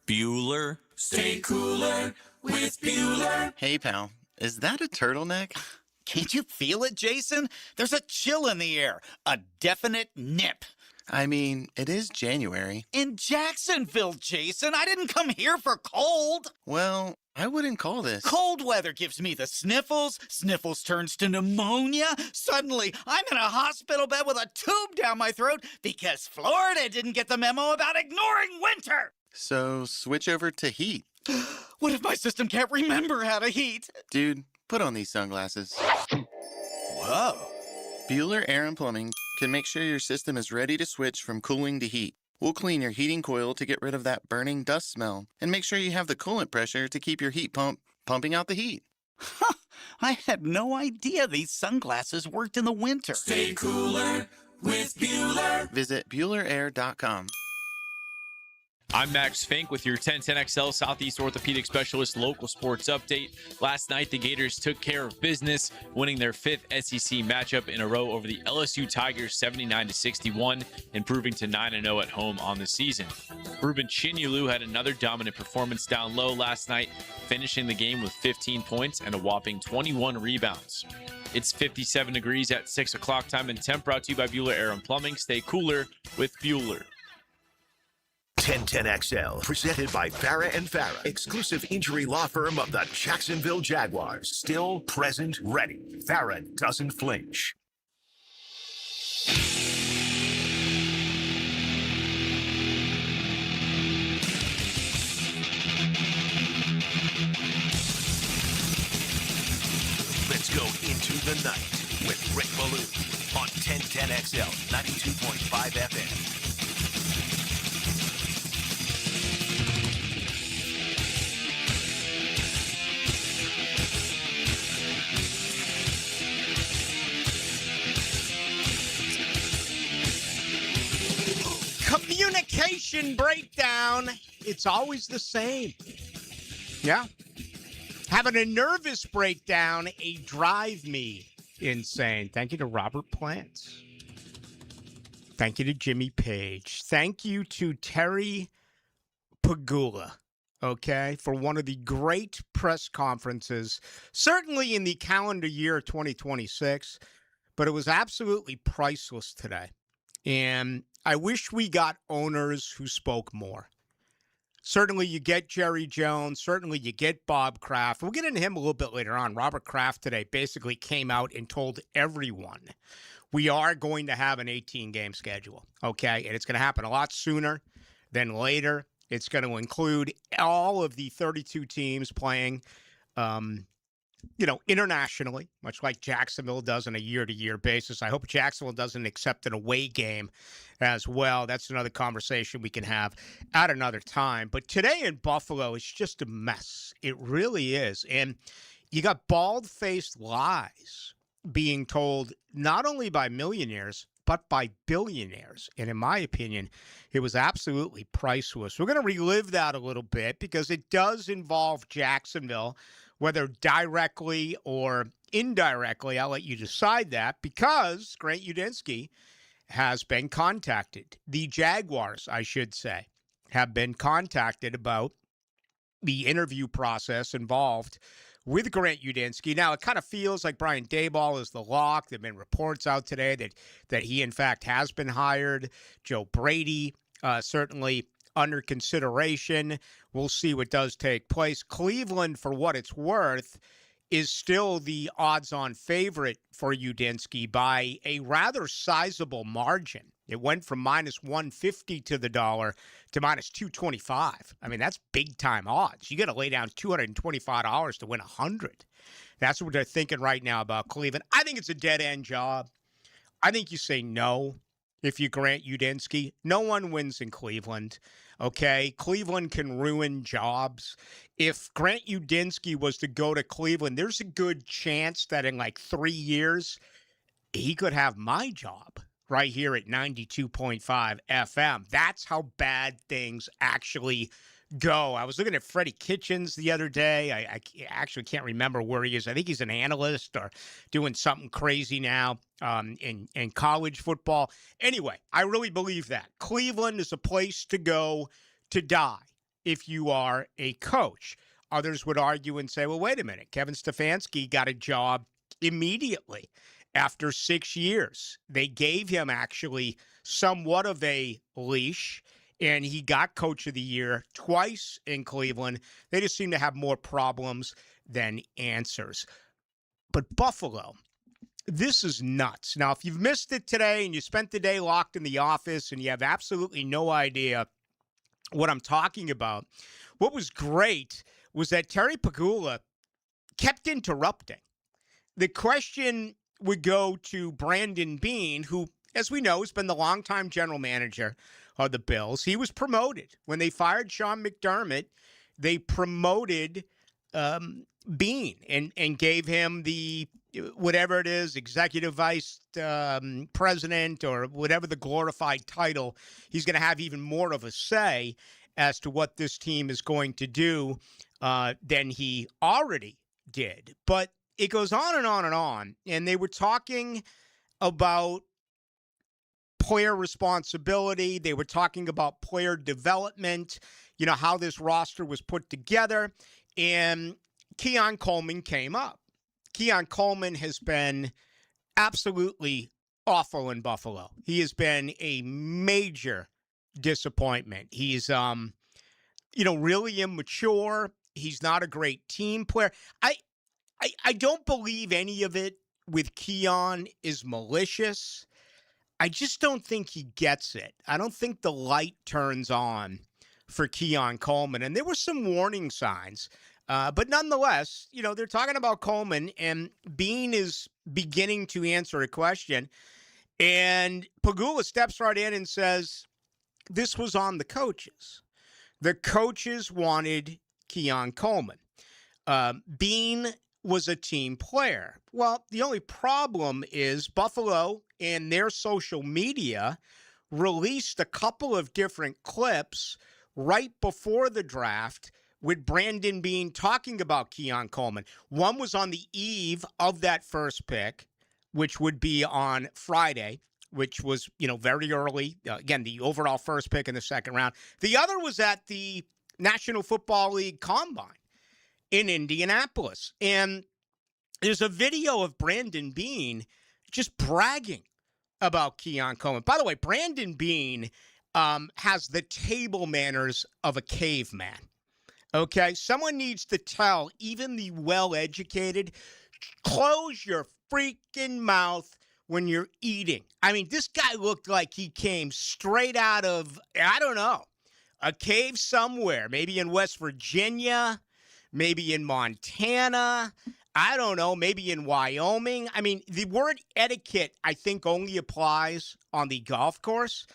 Bueller. Stay cooler with Bueller. Hey, pal, is that a turtleneck? Can't you feel it, Jason? There's a chill in the air, a definite nip. I mean, it is January. In Jacksonville, Jason, I didn't come here for cold. Well, I wouldn't call this. Cold weather gives me the sniffles. Sniffles turns to pneumonia. Suddenly, I'm in a hospital bed with a tube down my throat because Florida didn't get the memo about ignoring winter. So switch over to heat. What if my system can't remember how to heat? Dude, put on these sunglasses. Whoa. Bueller Air and Plumbing can make sure your system is ready to switch from cooling to heat. We'll clean your heating coil to get rid of that burning dust smell and make sure you have the coolant pressure to keep your heat pump pumping out the heat. Huh, I had no idea these sunglasses worked in the winter. Stay cooler with Bueller. Visit BuellerAir.com. I'm Max Fink with your 1010XL Southeast Orthopedic Specialist local sports update. Last night, the Gators took care of business, winning their fifth SEC matchup in a row over the LSU Tigers 79-61, improving to 9-0 at home on the season. Ruben Chinyulu had another dominant performance down low last night, finishing the game with 15 points and a whopping 21 rebounds. It's 57 degrees at 6 o'clock time and temp, brought to you by Bueller Air and Plumbing. Stay cooler with Bueller. 1010XL, presented by Farah and Farah, exclusive injury law firm of the Jacksonville Jaguars. Still, present, ready. Farah doesn't flinch. Let's go into the night with Rick Ballou on 1010XL 92.5 FM. Communication breakdown. It's always the same. Yeah. Having a nervous breakdown, a drive me insane. Thank you to Robert Plant. Thank you to Jimmy Page. Thank you to Terry Pagula, okay, for one of the great press conferences, certainly in the calendar year 2026, but it was absolutely priceless today. And I wish we got owners who spoke more. Certainly you get Jerry Jones. Certainly you get Bob Kraft. We'll get into him a little bit later on. Robert Kraft today basically came out and told everyone we are going to have an 18-game schedule, okay? And it's going to happen a lot sooner than later. It's going to include all of the 32 teams playing, internationally, much like Jacksonville does on a year-to-year basis. I hope Jacksonville doesn't accept an away game as well. That's another conversation we can have at another time. But today in Buffalo is just a mess. It really is. And you got bald-faced lies being told not only by millionaires, but by billionaires. And in my opinion, it was absolutely priceless. We're going to relive that a little bit because it does involve Jacksonville, whether directly or indirectly. I'll let you decide that, because Grant Udinski has been contacted. The Jaguars, I should say, have been contacted about the interview process involved with Grant Udinski. Now, it kind of feels like Brian Daboll is the lock. There have been reports out today that he, in fact, has been hired. Joe Brady, certainly under consideration. We'll see what does take place. Cleveland, for what it's worth, is still the odds-on favorite for Udinski by a rather sizable margin. It went from minus 150 to the dollar to minus 225. I mean, that's big-time odds. You got to lay down $225 to win 100. That's what they're thinking right now about Cleveland. I think it's a dead-end job. I think you say no if you grant Udinski. No one wins in Cleveland, okay? Cleveland can ruin jobs. If Grant Udinski was to go to Cleveland, there's a good chance that in like 3 years, he could have my job right here at 92.5 FM. That's how bad things actually go. I was looking at Freddie Kitchens the other day. I actually can't remember where he is. I think he's an analyst or doing something crazy now in college football. Anyway, I really believe that. Cleveland is a place to go to die. if you are a coach. Others would argue and say, well, wait a minute. Kevin Stefanski got a job immediately after 6 years. They gave him actually somewhat of a leash, and he got Coach of the Year twice in Cleveland. They just seem to have more problems than answers. But Buffalo, this is nuts. Now, if you've missed it today and you spent the day locked in the office and you have absolutely no idea what I'm talking about, what was great was that Terry Pagula kept interrupting. The question would go to Brandon Beane, who, as we know, has been the longtime general manager of the Bills. He was promoted. When they fired Sean McDermott, they promoted Beane and gave him the, whatever it is, executive vice president or whatever the glorified title. He's going to have even more of a say as to what this team is going to do than he already did. But it goes on and on and on. And they were talking about player responsibility. They were talking about player development, you know, how this roster was put together. And Keon Coleman came up. Keon Coleman has been absolutely awful in Buffalo. He has been a major disappointment. He's, really immature. He's not a great team player. I don't believe any of it with Keon is malicious. I just don't think he gets it. I don't think the light turns on for Keon Coleman. And there were some warning signs. But nonetheless, they're talking about Coleman, and Beane is beginning to answer a question. And Pagula steps right in and says, this was on the coaches. The coaches wanted Keon Coleman. Beane was a team player. Well, the only problem is Buffalo and their social media released a couple of different clips right before the draft with Brandon Beane talking about Keon Coleman. One was on the eve of that first pick, which would be on Friday, which was, very early. Again, the overall first pick in the second round. The other was at the National Football League Combine in Indianapolis. And there's a video of Brandon Beane just bragging about Keon Coleman. By the way, Brandon Beane has the table manners of a caveman. Okay, someone needs to tell even the well-educated, close your freaking mouth when you're eating. I mean, this guy looked like he came straight out of, I don't know, a cave somewhere, maybe in West Virginia, maybe in Montana, I don't know, maybe in Wyoming. I mean, the word etiquette, I think, only applies on the golf course.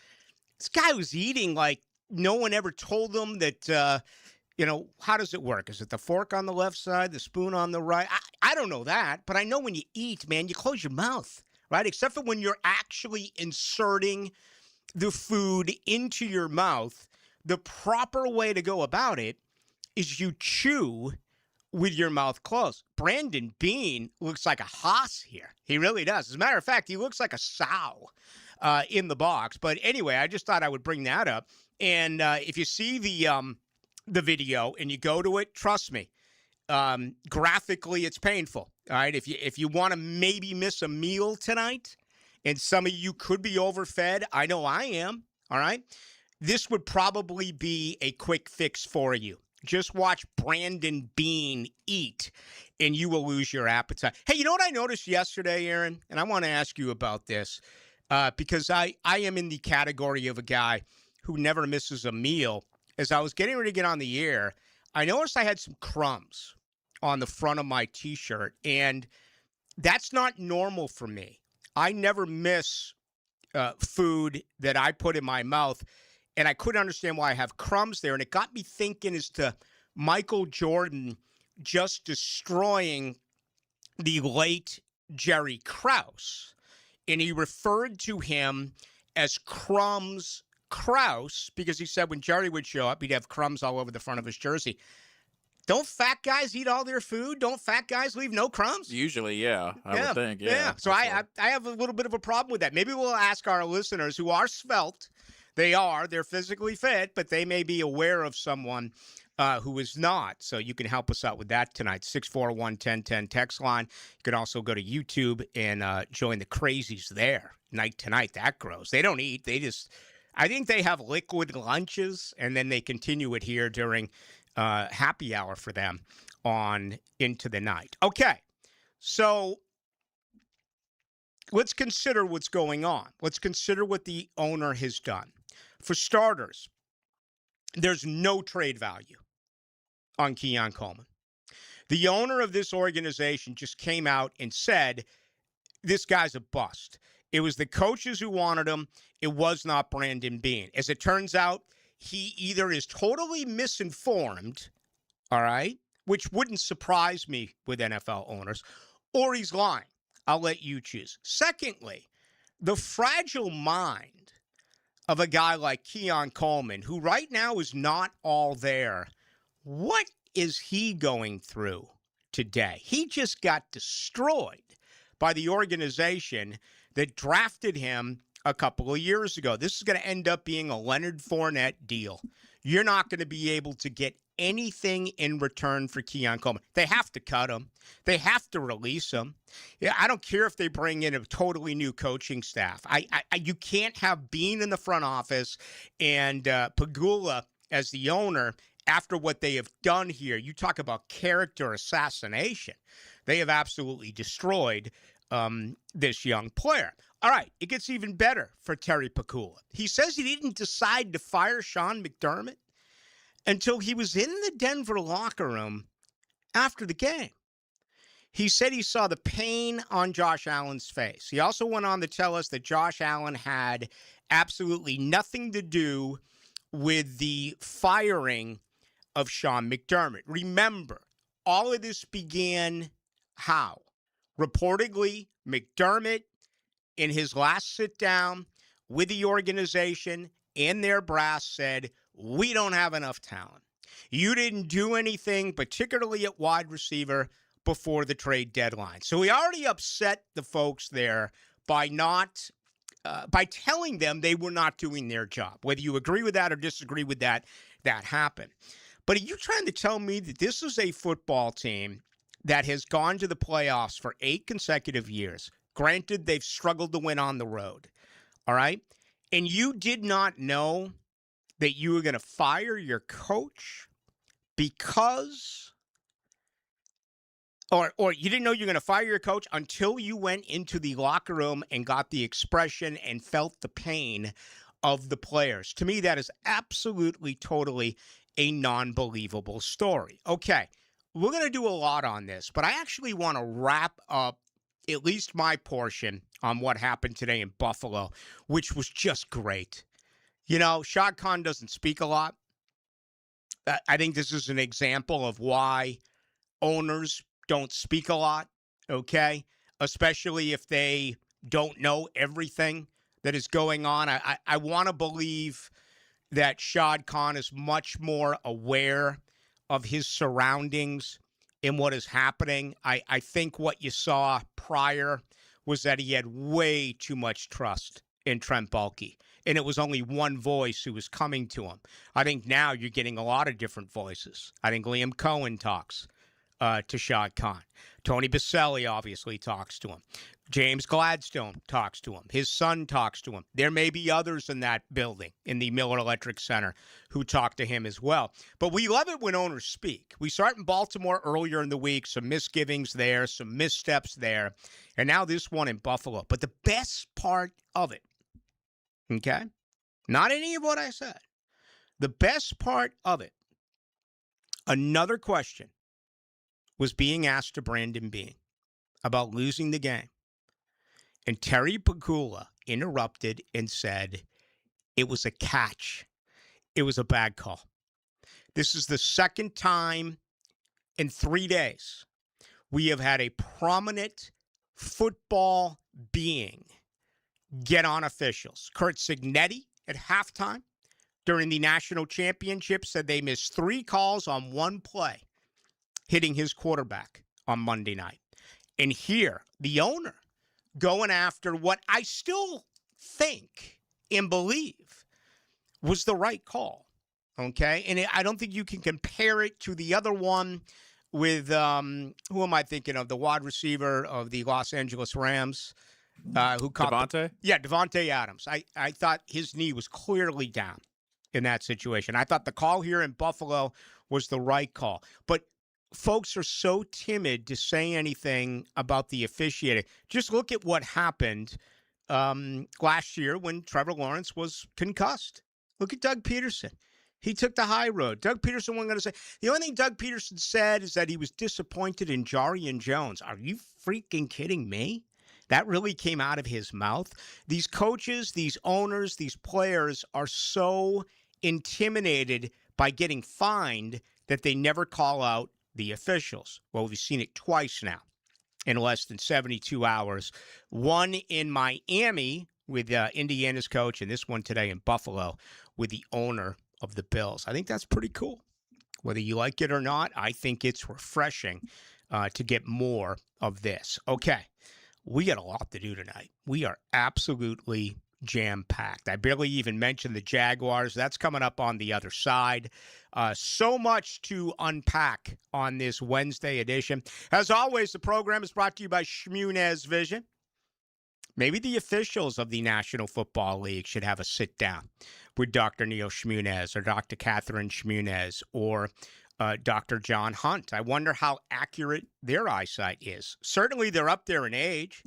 This guy was eating like no one ever told him that, how does it work? Is it the fork on the left side, the spoon on the right? I don't know that, but I know when you eat, man, you close your mouth, right? Except for when you're actually inserting the food into your mouth. The proper way to go about it is you chew with your mouth closed. Brandon Beane looks like a hoss here. He really does. As a matter of fact, he looks like a sow in the box. But anyway, I just thought I would bring that up. And if you see the video and you go to it, trust me, graphically it's painful. All right, if you want to maybe miss a meal tonight, and some of you could be overfed, I know I am. All right, this would probably be a quick fix for you. Just watch Brandon Beane eat, and you will lose your appetite. Hey, you know what I noticed yesterday, Aaron? And I want to ask you about this because I am in the category of a guy who never misses a meal. As I was getting ready to get on the air, I noticed I had some crumbs on the front of my T-shirt, and that's not normal for me. I never miss food that I put in my mouth, and I couldn't understand why I have crumbs there, and it got me thinking as to Michael Jordan just destroying the late Jerry Krause, and he referred to him as Crumbs Krause because he said when Jerry would show up, he'd have crumbs all over the front of his jersey. Don't fat guys eat all their food? Don't fat guys leave no crumbs? Usually, yeah. I would think, yeah. So I have a little bit of a problem with that. Maybe we'll ask our listeners who are svelte They are. They're physically fit, but they may be aware of someone who is not. So you can help us out with that tonight. 641-1010 text line. You can also go to YouTube and join the crazies there. Night to night, that grows. They don't eat. I think they have liquid lunches, and then they continue it here during happy hour for them on into the night. Okay, so let's consider what's going on. Let's consider what the owner has done. For starters, there's no trade value on Keon Coleman. The owner of this organization just came out and said, this guy's a bust. It was the coaches who wanted him. It was not Brandon Beane. As it turns out, he either is totally misinformed, all right, which wouldn't surprise me with NFL owners, or he's lying. I'll let you choose. Secondly, the fragile mind of a guy like Keon Coleman, who right now is not all there. What is he going through today? He just got destroyed by the organization that drafted him a couple of years ago. This is going to end up being a Leonard Fournette deal. You're not going to be able to get anything in return for Keon Coleman. They have to cut him. They have to release him. Yeah, I don't care if they bring in a totally new coaching staff. You can't have Beane in the front office and Pegula as the owner after what they have done here. You talk about character assassination. They have absolutely destroyed this young player. All right, it gets even better for Terry Pegula. He says he didn't decide to fire Sean McDermott until he was in the Denver locker room after the game. He said he saw the pain on Josh Allen's face. He also went on to tell us that Josh Allen had absolutely nothing to do with the firing of Sean McDermott. Remember, all of this began how? Reportedly, McDermott, in his last sit-down with the organization and their brass, said, we don't have enough talent. You didn't do anything, particularly at wide receiver, before the trade deadline. So he already upset the folks there by telling them they were not doing their job. Whether you agree with that or disagree with that, that happened. But are you trying to tell me that this is a football team that has gone to the playoffs for 8 consecutive years? Granted, they've struggled to win on the road, all right? And you did not know that you were going to fire your coach because, or you didn't know you were going to fire your coach until you went into the locker room and got the expression and felt the pain of the players. To me, that is absolutely, totally a non-believable story. Okay, we're going to do a lot on this, but I actually want to wrap up at least my portion on what happened today in Buffalo, which was just great. You know, Shad Khan doesn't speak a lot. I think this is an example of why owners don't speak a lot, okay? Especially if they don't know everything that is going on. I want to believe that Shad Khan is much more aware of his surroundings and what is happening. I think what you saw prior was that he had way too much trust in Trent Baalke, and it was only one voice who was coming to him. I think now you're getting a lot of different voices. I think Liam Cohen talks to Shad Khan. Tony Baselli obviously talks to him. James Gladstone talks to him. His son talks to him. There may be others in that building, in the Miller Electric Center, who talk to him as well. But we love it when owners speak. We start in Baltimore earlier in the week, some misgivings there, some missteps there, and now this one in Buffalo. But the best part of it, okay, not any of what I said, the best part of it, another question was being asked to Brandon Beane about losing the game. And Terry Pegula interrupted and said, it was a catch. It was a bad call. This is the second time in 3 days we have had a prominent football being get on officials. Curt Cignetti at halftime during the national championship said they missed 3 calls on 1 play, hitting his quarterback on Monday night. And here, the owner going after what I still think and believe was the right call. Okay, and I don't think you can compare it to the other one with who am I thinking of? The wide receiver of the Los Angeles Rams, who caught Devontae? Devontae Adams. I thought his knee was clearly down in that situation. I thought the call here in Buffalo was the right call, but folks are so timid to say anything about the officiating. Just look at what happened last year when Trevor Lawrence was concussed. Look at Doug Peterson. He took the high road. Doug Peterson wasn't going to say. The only thing Doug Peterson said is that he was disappointed in Jarian Jones. Are you freaking kidding me? That really came out of his mouth. These coaches, these owners, these players are so intimidated by getting fined that they never call out the officials. Well, we've seen it twice now in less than 72 hours. One in Miami with Indiana's coach, and this one today in Buffalo with the owner of the Bills. I think that's pretty cool. Whether you like it or not, I think it's refreshing to get more of this. Okay, we got a lot to do tonight. We are absolutely jam-packed. I barely even mentioned the Jaguars. That's coming up on the other side. So much to unpack on this Wednesday edition. As always, the program is brought to you by Shmunez Vision. Maybe the officials of the National Football League should have a sit-down with Dr. Neil Shmunez or Dr. Catherine Shmunez or Dr. John Hunt. I wonder how accurate their eyesight is. Certainly, they're up there in age,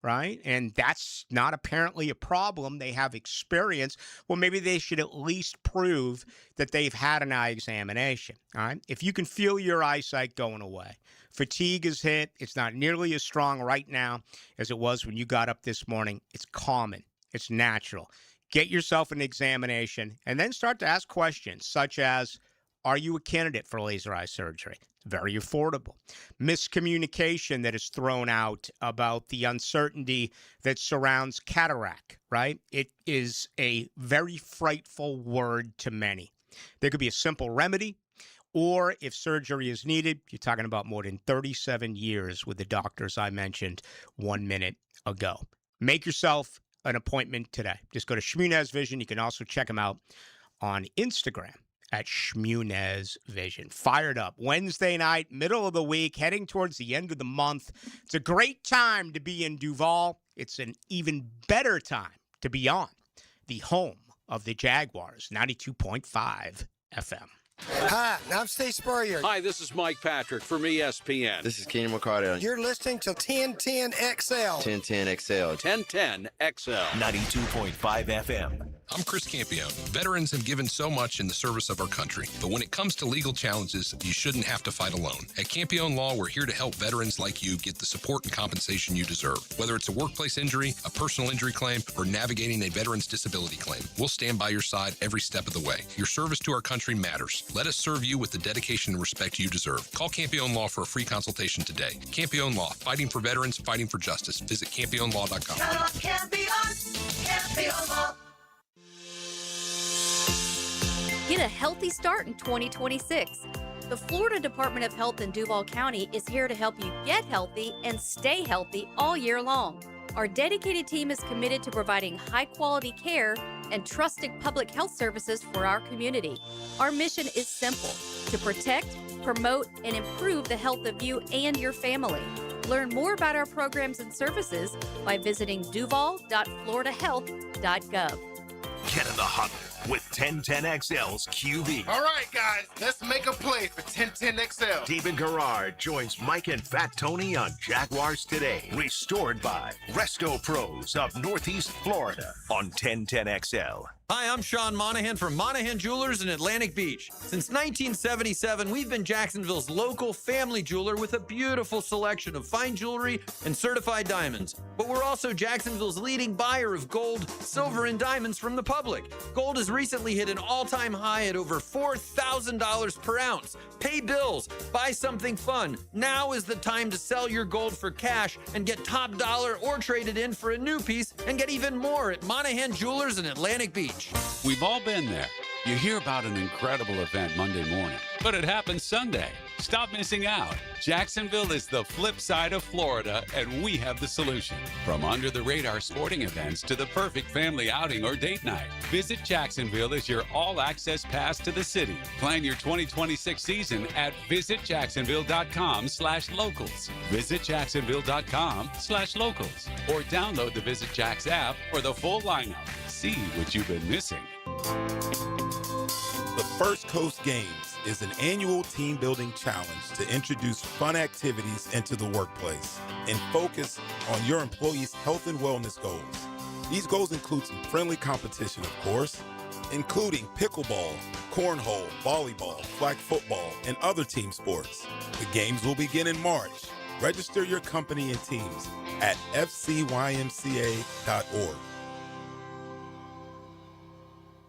right? And that's not apparently a problem. They have experience. Well, maybe they should at least prove that they've had an eye examination, all right? If you can feel your eyesight going away, fatigue is hit, it's not nearly as strong right now as it was when you got up this morning. It's common. It's natural. Get yourself an examination and then start to ask questions such as, are you a candidate for laser eye surgery? Very affordable. Miscommunication that is thrown out about the uncertainty that surrounds cataract, right? It is a very frightful word to many. There could be a simple remedy, or if surgery is needed, you're talking about more than 37 years with the doctors I mentioned 1 minute ago. Make yourself an appointment today. Just go to Shmunez Vision. You can also check them out on Instagram at Shmunez Vision. Fired up. Wednesday night, middle of the week, heading towards the end of the month. It's a great time to be in Duval. It's an even better time to be on the home of the Jaguars, 92.5 FM. Hi, I'm Steve Spurrier. Hi, this is Mike Patrick from ESPN. This is Keenan McCardell. You're listening to 1010XL. 1010XL. 1010XL. 92.5 FM. I'm Chris Campione. Veterans have given so much in the service of our country, but when it comes to legal challenges, you shouldn't have to fight alone. At Campione Law, we're here to help veterans like you get the support and compensation you deserve. Whether it's a workplace injury, a personal injury claim, or navigating a veteran's disability claim, we'll stand by your side every step of the way. Your service to our country matters. Let us serve you with the dedication and respect you deserve. Call Campione Law for a free consultation today. Campione Law, fighting for veterans, fighting for justice. Visit CampioneLaw.com. Campione Law. Get a healthy start in 2026. The Florida Department of Health in Duval County is here to help you get healthy and stay healthy all year long. Our dedicated team is committed to providing high-quality care and trusted public health services for our community. Our mission is simple: to protect, promote, and improve the health of you and your family. Learn more about our programs and services by visiting duval.floridahealth.gov. Get in the huddle with 1010XL's QB. All right, guys, let's make a play for 1010XL. Stephen Garrard joins Mike and Fat Tony on Jaguars Today. Restored by Resto Pros of Northeast Florida on 1010XL. Hi, I'm Sean Monahan from Monahan Jewelers in Atlantic Beach. Since 1977, we've been Jacksonville's local family jeweler with a beautiful selection of fine jewelry and certified diamonds. But we're also Jacksonville's leading buyer of gold, silver, and diamonds from the public. Gold has recently hit an all-time high at over $4,000 per ounce. Pay bills, buy something fun. Now is the time to sell your gold for cash and get top dollar or trade it in for a new piece and get even more at Monahan Jewelers in Atlantic Beach. We've all been there. You hear about an incredible event Monday morning, but it happens Sunday. Stop missing out. Jacksonville is the flip side of Florida, and we have the solution. From under-the-radar sporting events to the perfect family outing or date night, Visit Jacksonville is your all-access pass to the city. Plan your 2026 season at visitjacksonville.com/locals. visitjacksonville.com/locals. Or download the Visit Jax app for the full lineup. See what you've been missing. The First Coast Games is an annual team-building challenge to introduce fun activities into the workplace and focus on your employees' health and wellness goals. These goals include some friendly competition, of course, including pickleball, cornhole, volleyball, flag football, and other team sports. The games will begin in March. Register your company and teams at fcymca.org.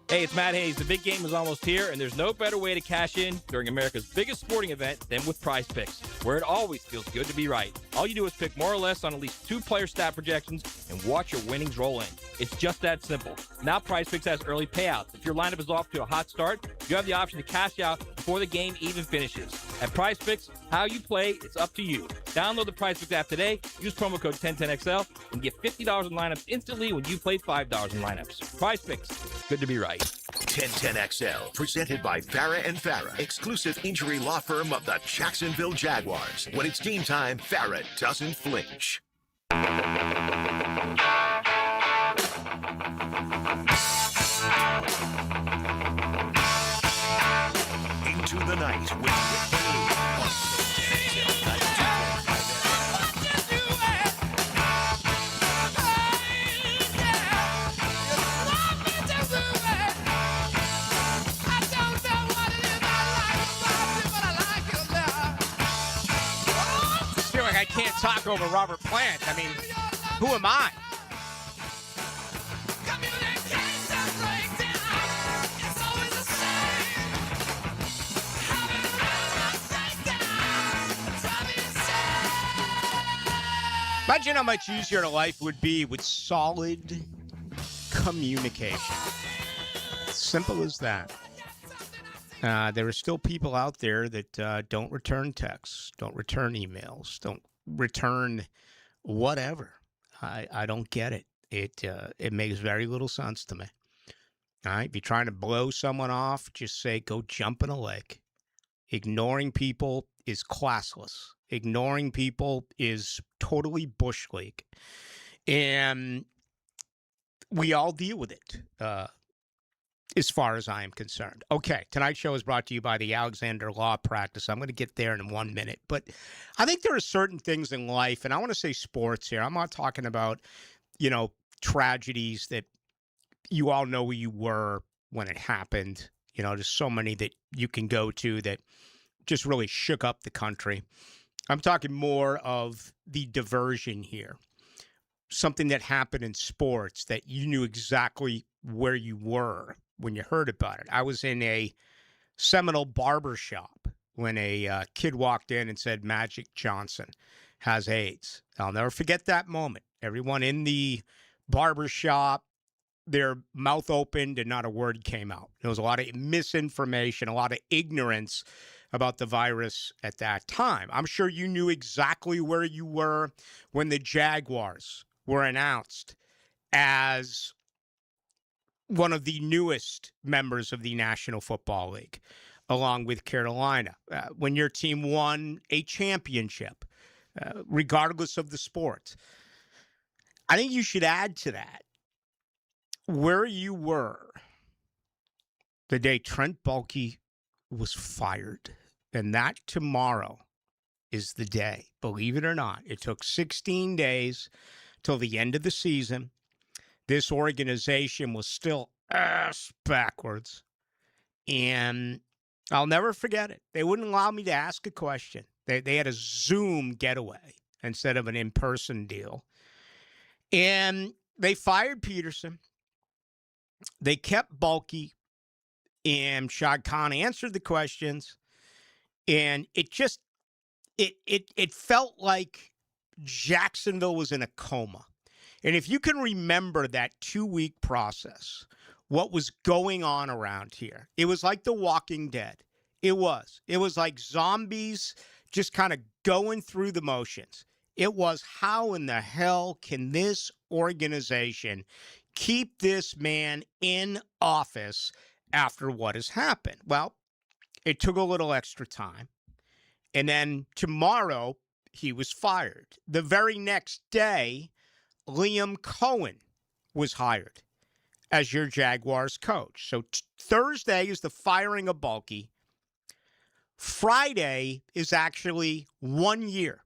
Hey, it's Matt Hayes. The big game is almost here, and there's no better way to cash in during America's biggest sporting event than with Prize Picks, where it always feels good to be right. All you do is pick more or less on at least 2 player stat projections and watch your winnings roll in. It's just that simple. Now Prize Picks has early payouts. If your lineup is off to a hot start, you have the option to cash out before the game even finishes. At Prize Picks, how you play, it's up to you. Download the Prize Picks app today, use promo code 1010XL, and get $50 in lineups instantly when you play $5 in lineups. Prize Picks, good to be right. 1010XL, presented by Farah and Farah, exclusive injury law firm of the Jacksonville Jaguars. When it's game time, Farah doesn't flinch. Into the night with Rick Ballou on 1010XL. I can't talk over Robert Plant. I mean, who am I? Imagine how much easier life would be with solid communication. Simple as that. There are still people out there that don't return texts, don't return emails, don't return whatever. I don't get it. It makes very little sense to me. All right, if you're trying to blow someone off, just say go jump in a lake. Ignoring people is classless. Ignoring people is totally bush league, and we all deal with it. As far as I am concerned. Okay, tonight's show is brought to you by the Alexander Law Practice. I'm going to get there in 1 minute. But I think there are certain things in life, and I want to say sports here. I'm not talking about, tragedies that you all know where you were when it happened. There's so many that you can go to that just really shook up the country. I'm talking more of the diversion here. Something that happened in sports that you knew exactly where you were when you heard about it. I was in a Seminole barber shop when a kid walked in and said Magic Johnson has AIDS. I'll never forget that moment. Everyone in the barber shop, their mouth opened and not a word came out. There was a lot of misinformation, a lot of ignorance about the virus at that time. I'm sure you knew exactly where you were when the Jaguars were announced as one of the newest members of the National Football League, along with Carolina. When your team won a championship, regardless of the sport, I think you should add to that where you were the day Trent Baalke was fired. And that tomorrow is the day. Believe it or not, it took 16 days till the end of the season. This organization was still ass backwards. And I'll never forget it. They wouldn't allow me to ask a question. They had a Zoom getaway instead of an in-person deal. And they fired Peterson. They kept Baalke. And Shad Khan answered the questions. And it just, it felt like Jacksonville was in a coma. And if you can remember that 2-week process what was going on around here. It was like The Walking Dead. It was. It was like zombies just kind of going through the motions. It was, how in the hell can this organization keep this man in office after what has happened? Well, it took a little extra time. And then tomorrow, he was fired. The very next day, Liam Cohen was hired as your Jaguars coach. So Thursday is the firing of Bulky. Friday is actually 1 year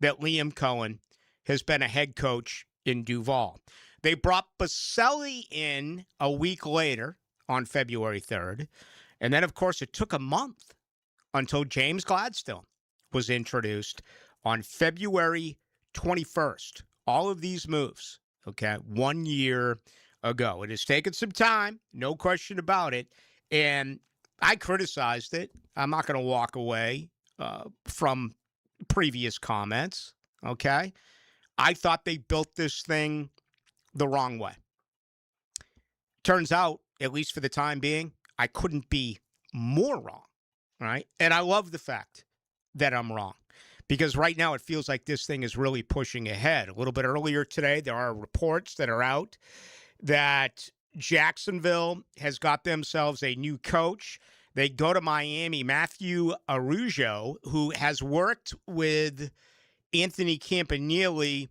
that Liam Cohen has been a head coach in Duval. They brought Baselli in a week later on February 3rd. And then, of course, it took a month until James Gladstone was introduced on February 21st. All of these moves, okay, 1 year ago. It has taken some time, no question about it. And I criticized it. I'm not going to walk away from previous comments, okay? I thought they built this thing the wrong way. Turns out, at least for the time being, I couldn't be more wrong, right? And I love the fact that I'm wrong, because right now it feels like this thing is really pushing ahead. A little bit earlier today, there are reports that are out that Jacksonville has got themselves a new coach. They go to Miami. Matthew Arujo, who has worked with Anthony Campanile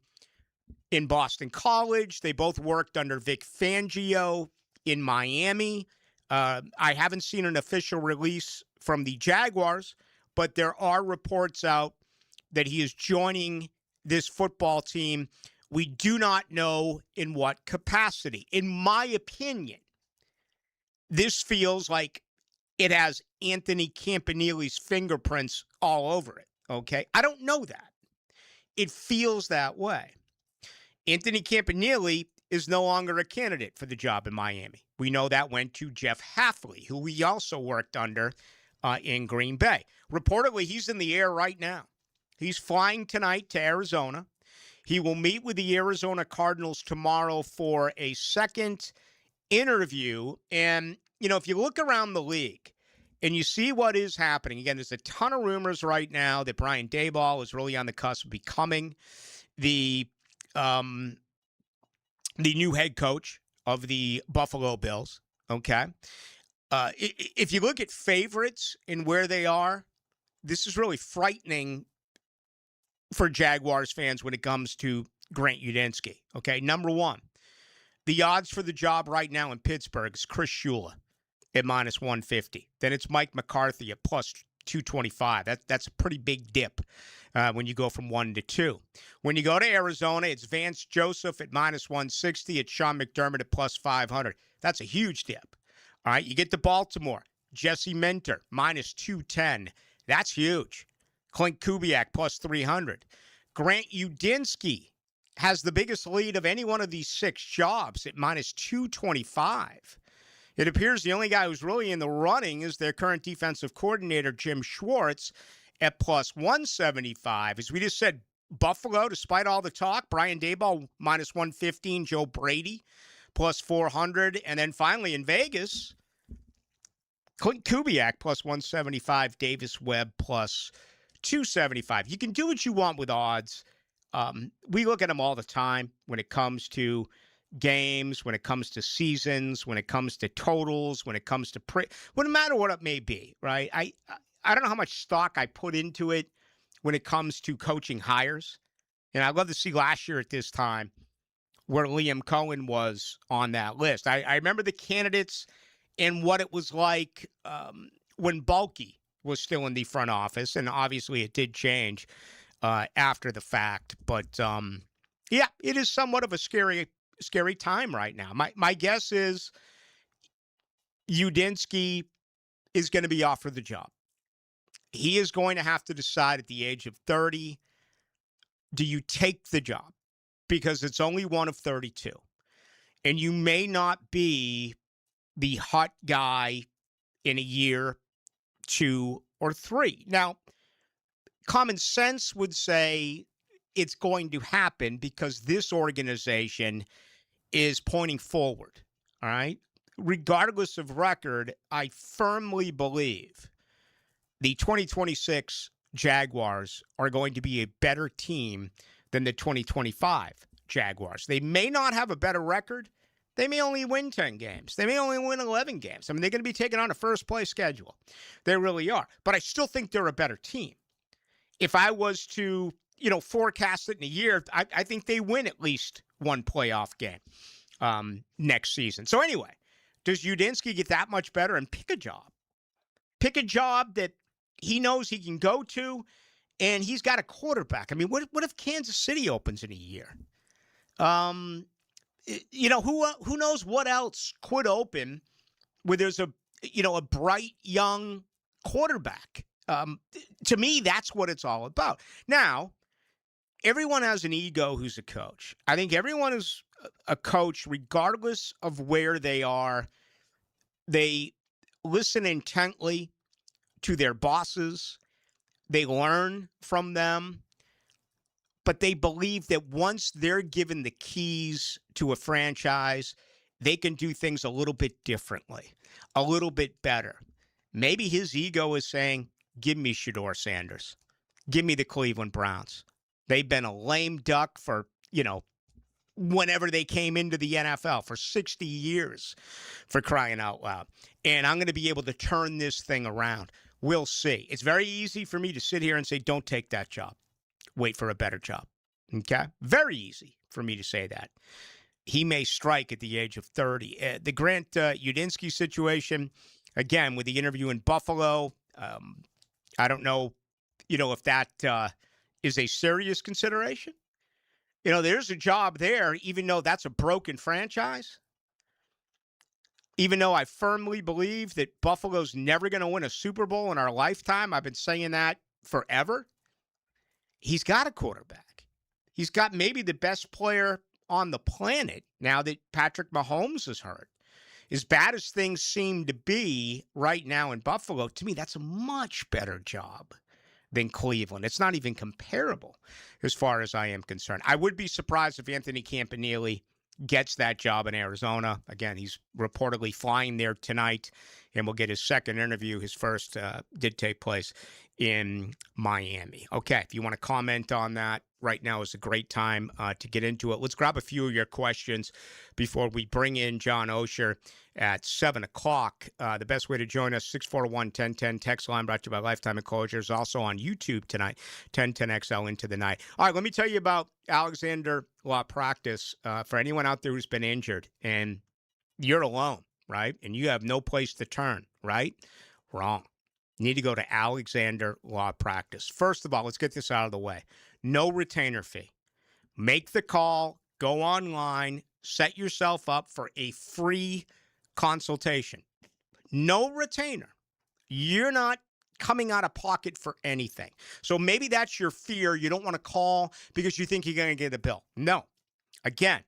in Boston College. They both worked under Vic Fangio in Miami. I haven't seen an official release from the Jaguars, but there are reports out that he is joining this football team. We do not know in what capacity. In my opinion, this feels like it has Anthony Campanile's fingerprints all over it, okay? I don't know that. It feels that way. Anthony Campanile is no longer a candidate for the job in Miami. We know that went to Jeff Hafley, who we also worked under in Green Bay. Reportedly, he's in the air right now. He's flying tonight to Arizona. He will meet with the Arizona Cardinals tomorrow for a second interview. And, you know, if you look around the league and you see what is happening, again, there's a ton of rumors right now that Brian Daboll is really on the cusp of becoming the new head coach of the Buffalo Bills, okay? If you look at favorites and where they are, this is really frightening for Jaguars fans when it comes to Grant Udinski, okay? Number one, the odds for the job right now in Pittsburgh is Chris Shula at minus 150. Then it's Mike McCarthy at plus 225. That's a pretty big dip when you go from 1 to 2. When you go to Arizona, it's Vance Joseph at minus 160. It's Sean McDermott at plus 500. That's a huge dip. All right, you get to Baltimore. Jesse Minter, minus 210. That's huge. Clint Kubiak, plus 300. Grant Udinski has the biggest lead of any one of these 6 jobs at minus 225. It appears the only guy who's really in the running is their current defensive coordinator, Jim Schwartz, at plus 175. As we just said, Buffalo, despite all the talk, Brian Daboll, minus 115. Joe Brady, plus 400. And then finally in Vegas, Clint Kubiak, plus 175. Davis Webb, plus 275. You can do what you want with odds. We look at them all the time when it comes to games, when it comes to seasons, when it comes to totals, when it comes to no matter what it may be, right? I don't know how much stock I put into it when it comes to coaching hires. And I'd love to see last year at this time where Liam Cohen was on that list. I remember the candidates and what it was like when Bulky was still in the front office, and obviously it did change after the fact. But, yeah, it is somewhat of a scary time right now. My guess is Udinski is going to be offered the job. He is going to have to decide at the age of 30, do you take the job? Because it's only one of 32. And you may not be the hot guy in a year, 2 or 3. Now, common sense would say it's going to happen because this organization is pointing forward, all right? regardless of record, I firmly believe the 2026 Jaguars are going to be a better team than the 2025 Jaguars. They may not have a better record. They may only win 10 games. They may only win 11 games. I mean, they're going to be taking on a first-place schedule. They really are. But I still think they're a better team. If I was to, forecast it in a year, I think they win at least one playoff game next season. So anyway, does Udinski get that much better? And pick a job. Pick a job that he knows he can go to, and he's got a quarterback. I mean, what if Kansas City opens in a year? Who knows what else could open where there's a bright young quarterback. To me, that's what it's all about. Now, everyone has an ego who's a coach. I think everyone is a coach, regardless of where they are. They listen intently to their bosses. They learn from them. But they believe that once they're given the keys to a franchise, they can do things a little bit differently, a little bit better. Maybe his ego is saying, give me Shedeur Sanders. Give me the Cleveland Browns. They've been a lame duck for, whenever they came into the NFL, for 60 years, for crying out loud. And I'm going to be able to turn this thing around. We'll see. It's very easy for me to sit here and say, don't take that job. Wait for a better job. Okay? Very easy for me to say that. He may strike at the age of 30. The Grant Udinski situation, again, with the interview in Buffalo, I don't know, if that is a serious consideration. There's a job there, even though that's a broken franchise. Even though I firmly believe that Buffalo's never going to win a Super Bowl in our lifetime. I've been saying that forever. He's got a quarterback. He's got maybe the best player on the planet now that Patrick Mahomes is hurt. As bad as things seem to be right now in Buffalo, to me, that's a much better job than Cleveland. It's not even comparable as far as I am concerned. I would be surprised if Anthony Campanile gets that job in Arizona. Again, he's reportedly flying there tonight, and we'll get his second interview. His first did take place in Miami. Okay, if you want to comment on that, right now is a great time to get into it. Let's grab a few of your questions before we bring in John Osher at 7 o'clock. The best way to join us, 641-1010, text line brought to you by Lifetime Enclosures, also on YouTube tonight, 1010XL into the night. All right, let me tell you about Alexander Law Practice. For anyone out there who's been injured and you're alone, right, and you have no place to turn, right? Wrong. You need to go to Alexander Law Practice. First of all, let's get this out of the way. No retainer fee. Make the call, go online, set yourself up for a free consultation. No retainer. You're not coming out of pocket for anything. So maybe that's your fear. You don't want to call because you think you're going to get a bill. No. Again,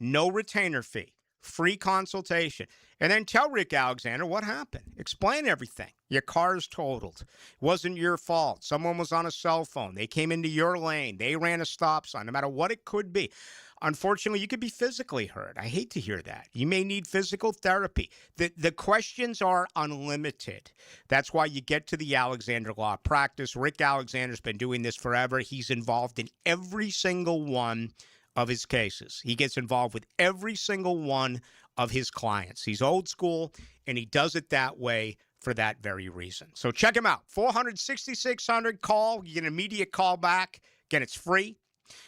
no retainer fee. Free consultation. And then tell Rick Alexander what happened. Explain everything. Your car's totaled. It wasn't your fault. Someone was on a cell phone. They came into your lane. They ran a stop sign, no matter what it could be. Unfortunately, you could be physically hurt. I hate to hear that. You may need physical therapy. The questions are unlimited. That's why you get to the Alexander Law Practice. Rick Alexander's been doing this forever. He's involved in every single one of his cases. He gets involved with every single one of his clients. He's old school, and he does it that way for that very reason. So check him out. 400-6600, call. You get an immediate call back. Again, it's free.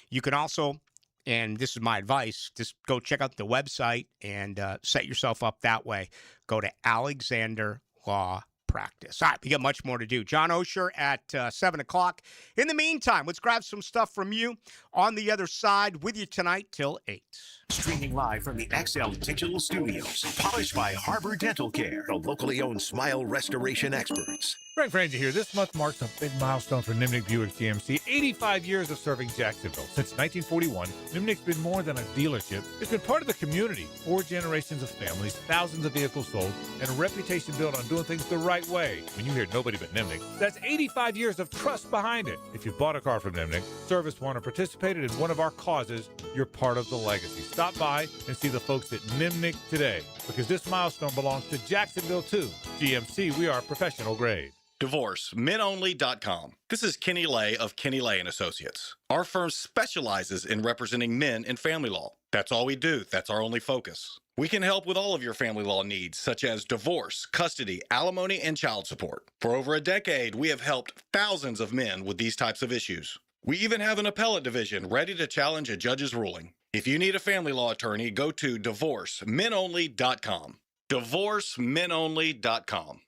You can also, and this is my advice, just go check out the website and set yourself up that way. Go to Alexander Law Practice. All right, we got much more to do. John Osher at 7 o'clock. In the meantime, let's grab some stuff from you on the other side with you tonight till 8. Streaming live from the XL Digital Studios. Polished by Harbor Dental Care, the locally owned smile restoration experts. Frank Frangie here. This month marks a big milestone for Nimnicht Buick GMC. 85 years of serving Jacksonville. Since 1941, Nimnicht's been more than a dealership. It's been part of the community. 4 generations of families, thousands of vehicles sold, and a reputation built on doing things the right way. When you hear nobody but Nimnicht, that's 85 years of trust behind it. If you bought a car from Nimnicht, serviced one, or participated in one of our causes, you're part of the legacy. Stop by and see the folks at Nimnicht today, because this milestone belongs to Jacksonville too. GMC, we are professional grade. DivorceMenOnly.com. This is Kenny Lay of Kenny Lay & Associates. Our firm specializes in representing men in family law. That's all we do. That's our only focus. We can help with all of your family law needs, such as divorce, custody, alimony, and child support. For over a decade, we have helped thousands of men with these types of issues. We even have an appellate division ready to challenge a judge's ruling. If you need a family law attorney, go to DivorceMenOnly.com. DivorceMenOnly.com.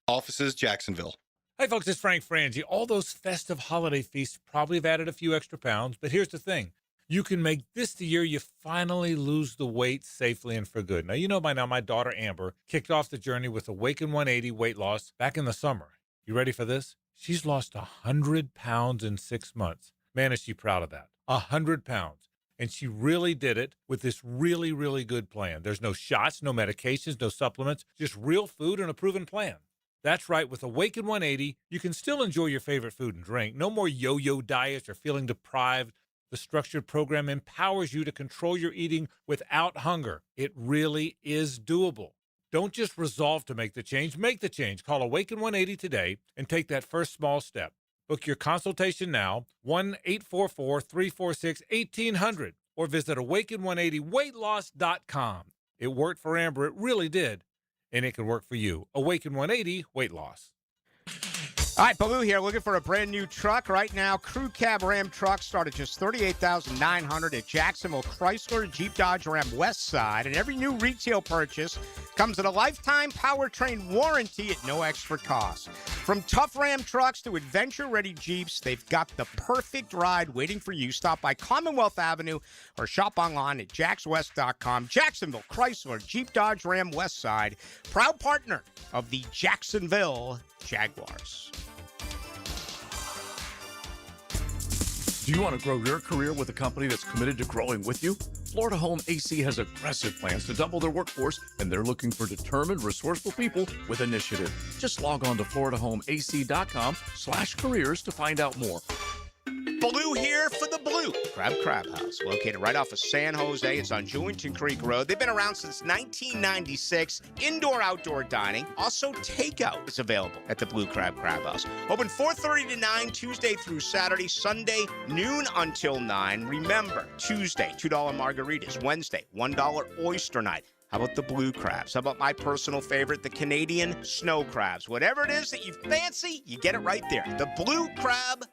Offices, Jacksonville. Hi, folks, it's Frank Frangie. All those festive holiday feasts probably have added a few extra pounds, but here's the thing. You can make this the year you finally lose the weight safely and for good. Now, you know by now my daughter Amber kicked off the journey with Awaken 180 weight loss back in the summer. You ready for this? She's lost 100 pounds in 6 months. Man, is she proud of that. 100 pounds. And she really did it with this really, really good plan. There's no shots, no medications, no supplements, just real food and a proven plan. That's right, with Awaken 180, you can still enjoy your favorite food and drink. No more yo-yo diets or feeling deprived. The structured program empowers you to control your eating without hunger. It really is doable. Don't just resolve to make the change. Make the change. Call Awaken 180 today and take that first small step. Book your consultation now, 1-844-346-1800, or visit Awaken180weightloss.com. It worked for Amber. It really did. And it can work for you. Awaken 180 weight loss. All right, Baloo here, looking for a brand new truck right now. Crew Cab Ram trucks start at just $38,900 at Jacksonville Chrysler Jeep Dodge Ram West Side, and every new retail purchase comes with a lifetime powertrain warranty at no extra cost. From tough Ram trucks to adventure-ready Jeeps, they've got the perfect ride waiting for you. Stop by Commonwealth Avenue or shop online at jackswest.com. Jacksonville Chrysler Jeep Dodge Ram West Side, proud partner of the Jacksonville Jaguars. Do you want to grow your career with a company that's committed to growing with you? Florida Home AC has aggressive plans to double their workforce, and they're looking for determined, resourceful people with initiative. Just log on to FloridaHomeAC.com/careers to find out more. Baloo here for the Blue Crab House, located right off of San Jose. It's on Jewington Creek Road. They've been around since 1996. Indoor-outdoor dining. Also, takeout is available at the Blue Crab House. Open 4:30 to 9, Tuesday through Saturday. Sunday, noon until 9. Remember, Tuesday, $2 margaritas. Wednesday, $1 oyster night. How about the blue crabs? How about my personal favorite, the Canadian snow crabs? Whatever it is that you fancy, you get it right there. The Blue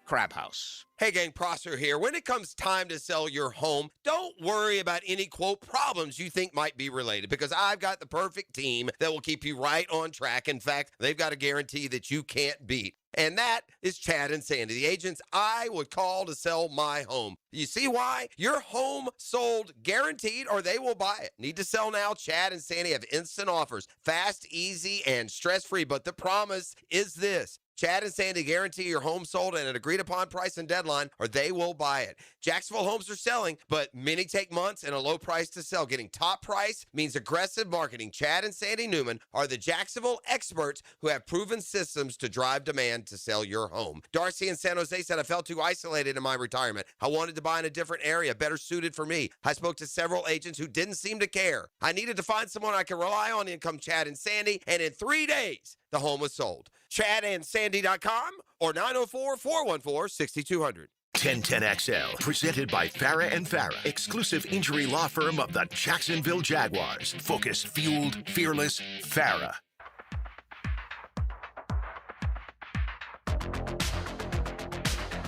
Crab House. Hey gang, Prosser here. When it comes time to sell your home, don't worry about any, quote, problems you think might be related, because I've got the perfect team that will keep you right on track. In fact, they've got a guarantee that you can't beat. And that is Chad and Sandy, the agents I would call to sell my home. You see why? Your home sold guaranteed, or they will buy it. Need to sell now? Chad and Sandy have instant offers. Fast, easy, and stress-free. But the promise is this. Chad and Sandy guarantee your home sold at an agreed-upon price and deadline, or they will buy it. Jacksonville homes are selling, but many take months and a low price to sell. Getting top price means aggressive marketing. Chad and Sandy Newman are the Jacksonville experts who have proven systems to drive demand to sell your home. Darcy in San Jose said, I felt too isolated in my retirement. I wanted to buy in a different area, better suited for me. I spoke to several agents who didn't seem to care. I needed to find someone I could rely on. In come Chad and Sandy, and in 3 days, the home was sold. ChadandSandy.com or 904-414-6200. 1010XL, presented by Farah and Farah, exclusive injury law firm of the Jacksonville Jaguars. Focused, fueled, fearless, Farah.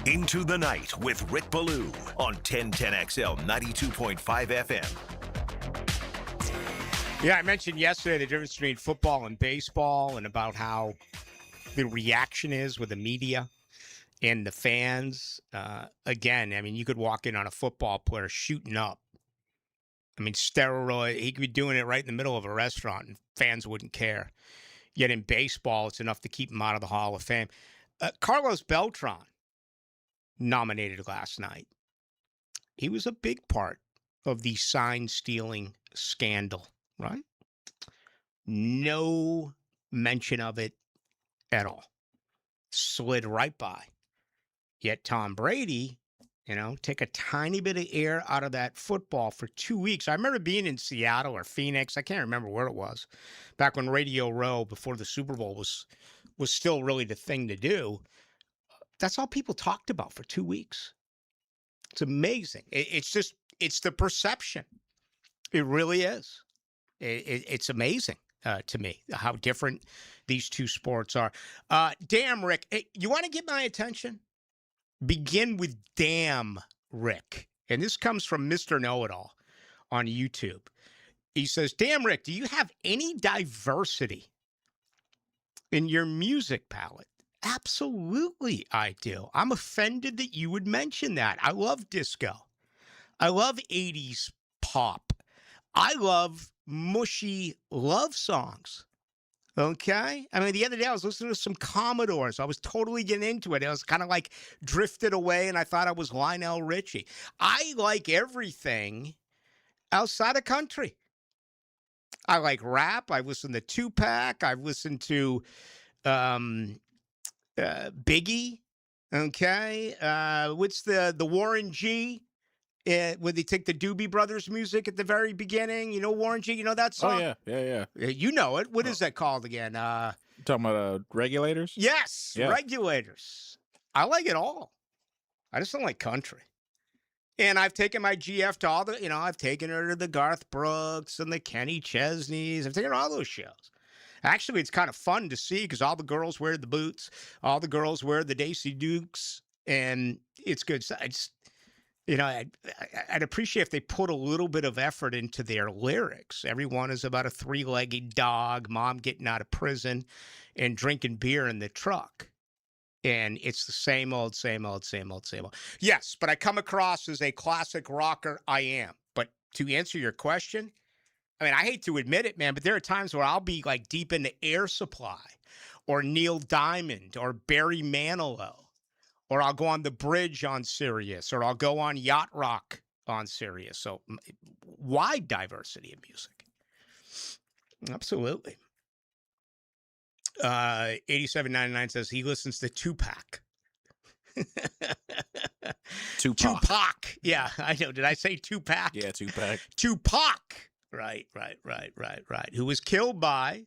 Into the Night with Rick Ballou on 1010XL 92.5 FM. Yeah, I mentioned yesterday the difference between football and baseball and about how the reaction is with the media and the fans. Again, I mean, you could walk in on a football player shooting up. I mean, steroid, he could be doing it right in the middle of a restaurant and fans wouldn't care. Yet in baseball, it's enough to keep him out of the Hall of Fame. Carlos Beltran, nominated last night. He was a big part of the sign-stealing scandal, right? No mention of it at all. Slid right by. Yet Tom Brady, take a tiny bit of air out of that football for 2 weeks. I remember being in Seattle or Phoenix. I can't remember where it was. Back when Radio Row, before the Super Bowl, was still really the thing to do. That's all people talked about for 2 weeks. It's amazing. It's the perception. It really is. It's amazing to me how different these two sports are. Damn, Rick, hey, you want to get my attention? Begin with damn, Rick. And this comes from Mr. Know-It-All on YouTube. He says, damn, Rick, do you have any diversity in your music palette? Absolutely, I do. I'm offended that you would mention that. I love disco. I love 80s pop. I love mushy love songs. Okay? I mean, the other day I was listening to some Commodores. I was totally getting into it. I was kind of like drifted away and I thought I was Lionel Richie. I like everything outside of country. I like rap. I listen to Tupac. I've listened to Biggie. Okay? What's the Warren G? Where they take the Doobie Brothers music at the very beginning. You know Warren G? You know that song? Oh, yeah. You know it. What is that called again? Talking about Regulators? Yes, Yeah. Regulators. I like it all. I just don't like country. And I've taken my GF to all the, I've taken her to the Garth Brooks and the Kenny Chesneys. I've taken her to all those shows. Actually, it's kind of fun to see because all the girls wear the boots. All the girls wear the Daisy Dukes. And it's good. I just... I'd appreciate if they put a little bit of effort into their lyrics. Everyone is about a three-legged dog, mom getting out of prison, and drinking beer in the truck. And it's the same old. Yes, but I come across as a classic rocker. I am. But to answer your question, I mean, I hate to admit it, man, but there are times where I'll be like deep into Air Supply or Neil Diamond or Barry Manilow. Or I'll go on The Bridge on Sirius, or I'll go on Yacht Rock on Sirius. So wide diversity of music. Absolutely. 8799 says he listens to Tupac. Tupac. Yeah, I know. Did I say Tupac? Yeah, Tupac. Tupac. Right. Who was killed by,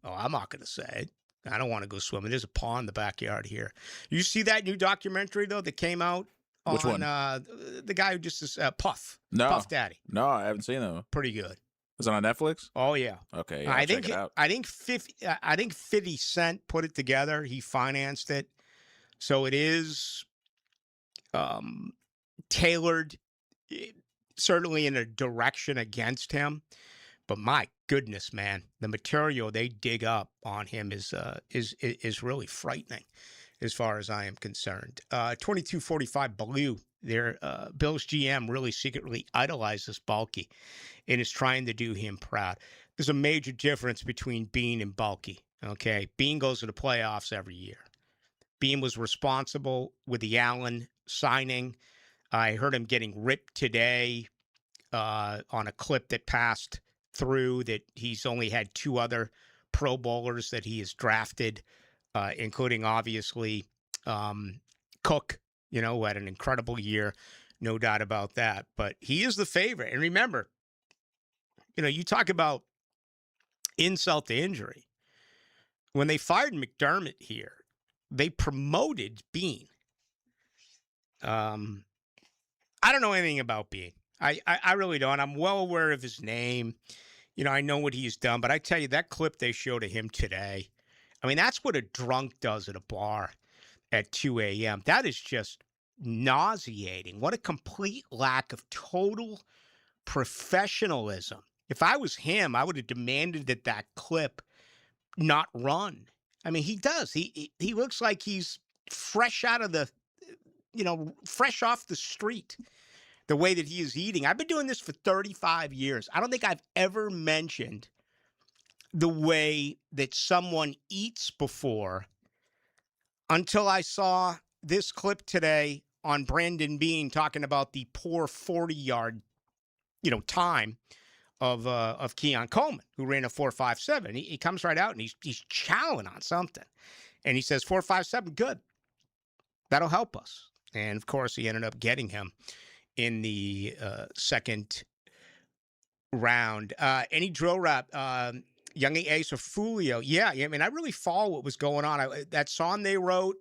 I'm not going to say it. I don't want to go swimming. There's a pond in the backyard here. You see that new documentary, though, that came out on Which one? The guy who just is Puff. No. Puff Daddy. No, I haven't seen that. Pretty good. Is it on Netflix? Oh, yeah. Okay, yeah, check it out. I think 50 Cent put it together. He financed it. So it is tailored, certainly in a direction against him. But my goodness, man, the material they dig up on him is really frightening, as far as I am concerned. 2245 Blue, their Bills GM really secretly idolizes Balky and is trying to do him proud. There's a major difference between Bean and Balky. Okay, Bean goes to the playoffs every year. Bean was responsible with the Allen signing. I heard him getting ripped today on a clip that passed through that he's only had two other Pro Bowlers that he has drafted, including obviously Cook, who had an incredible year, no doubt about that. But he is the favorite. And remember, you talk about insult to injury. When they fired McDermott here, they promoted Bean. I don't know anything about Bean. I really don't. I'm well aware of his name. I know what he's done, but I tell you, that clip they showed of him today, I mean, that's what a drunk does at a bar at 2 a.m. That is just nauseating. What a complete lack of total professionalism. If I was him, I would have demanded that clip not run. I mean, he does. He looks like he's fresh out of the, fresh off the street. The way that he is eating. I've been doing this for 35 years. I don't think I've ever mentioned the way that someone eats before until I saw this clip today on Brandon Beane talking about the poor 40-yard, time of Keon Coleman, who ran a 4.57. He comes right out and he's chowing on something. And he says, 4.57, good. That'll help us. And, of course, he ended up getting him in the second round. Any drill rap, Young Ace or Fulio? Yeah, I mean, I really follow what was going on. That song they wrote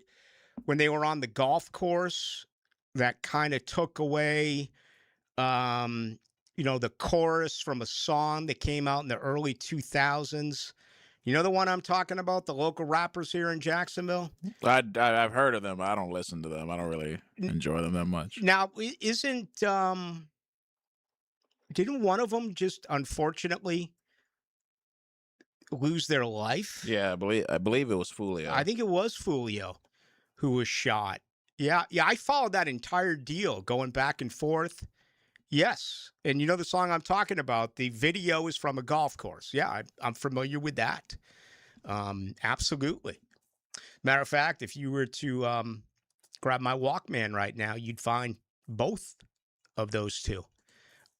when they were on the golf course that kind of took away, the chorus from a song that came out in the early 2000s. You know the one I'm talking about, the local rappers here in Jacksonville? I've heard of them. I don't listen to them. I don't really enjoy them that much. Now, didn't one of them just unfortunately lose their life? Yeah, I believe it was Fulio. I think it was Fulio who was shot. Yeah, I followed that entire deal going back and forth. Yes. And you know the song I'm talking about, the video is from a golf course. Yeah, I'm familiar with that. Absolutely. Matter of fact, if you were to grab my Walkman right now, you'd find both of those two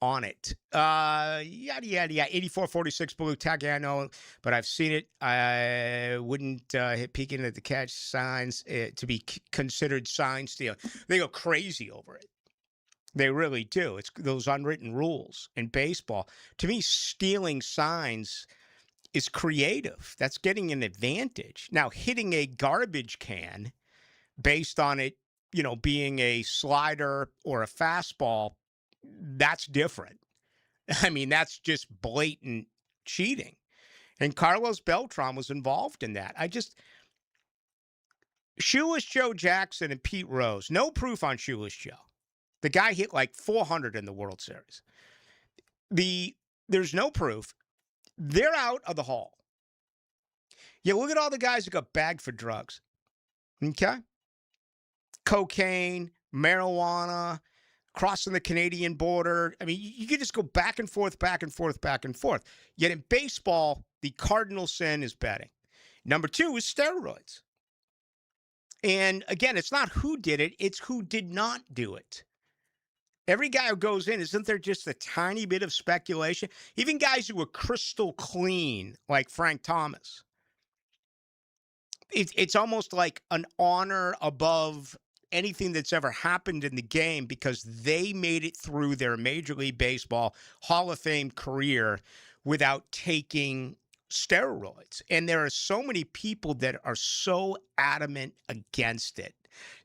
on it. 8446 blue tag. Yeah, I know, but I've seen it. I wouldn't hit peeking at the catch signs to be considered sign stealing. They go crazy over it. They really do. It's those unwritten rules in baseball. To me, stealing signs is creative. That's getting an advantage. Now, hitting a garbage can based on it, being a slider or a fastball, that's different. I mean, that's just blatant cheating. And Carlos Beltran was involved in that. Shoeless Joe Jackson and Pete Rose, no proof on Shoeless Joe. The guy hit like 400 in the World Series. There's no proof. They're out of the hall. Yeah, look at all the guys who got bagged for drugs. Okay? Cocaine, marijuana, crossing the Canadian border. I mean, you could just go back and forth, back and forth, back and forth. Yet in baseball, the cardinal sin is betting. Number 2 is steroids. And again, it's not who did it, it's who did not do it. Every guy who goes in, isn't there just a tiny bit of speculation? Even guys who were crystal clean, like Frank Thomas. It's almost like an honor above anything that's ever happened in the game because they made it through their Major League Baseball Hall of Fame career without taking steroids. And there are so many people that are so adamant against it.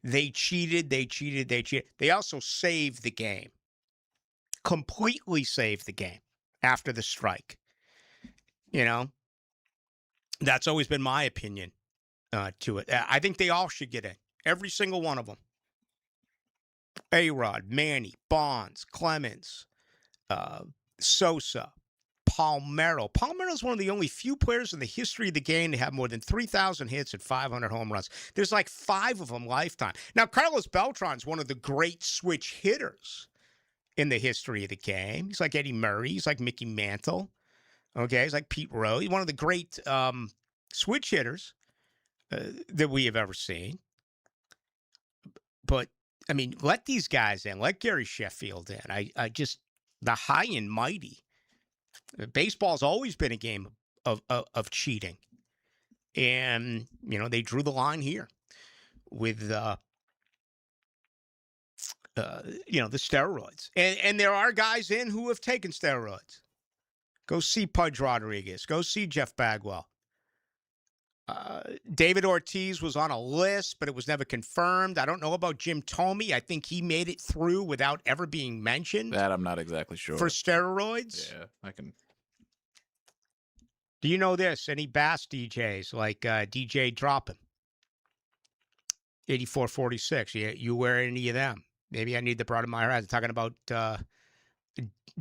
They cheated. They also saved the game. Completely saved the game after the strike. That's always been my opinion to it. I think they all should get in. Every single one of them. A-Rod, Manny, Bonds, Clemens, Sosa, Palmeiro. Palmeiro is one of the only few players in the history of the game to have more than 3,000 hits and 500 home runs. There's like 5 of them lifetime. Now, Carlos Beltran's one of the great switch hitters in the history of the game. He's like Eddie Murray. He's like Mickey Mantle. Okay, he's like Pete Rose. He's one of the great switch hitters that we have ever seen. But, I mean, let these guys in. Let Gary Sheffield in. I just, the high and mighty. Baseball's always been a game of cheating. And, they drew the line here with, the steroids. And there are guys in who have taken steroids. Go see Pudge Rodriguez. Go see Jeff Bagwell. David Ortiz was on a list, but it was never confirmed. I don't know about Jim Thome. I think he made it through without ever being mentioned. That I'm not exactly sure. For steroids? Yeah, I can. Do you know this? Any bass DJs like DJ Droppin'? 8446. You wear any of them? Maybe I need the broad in my horizon. Talking about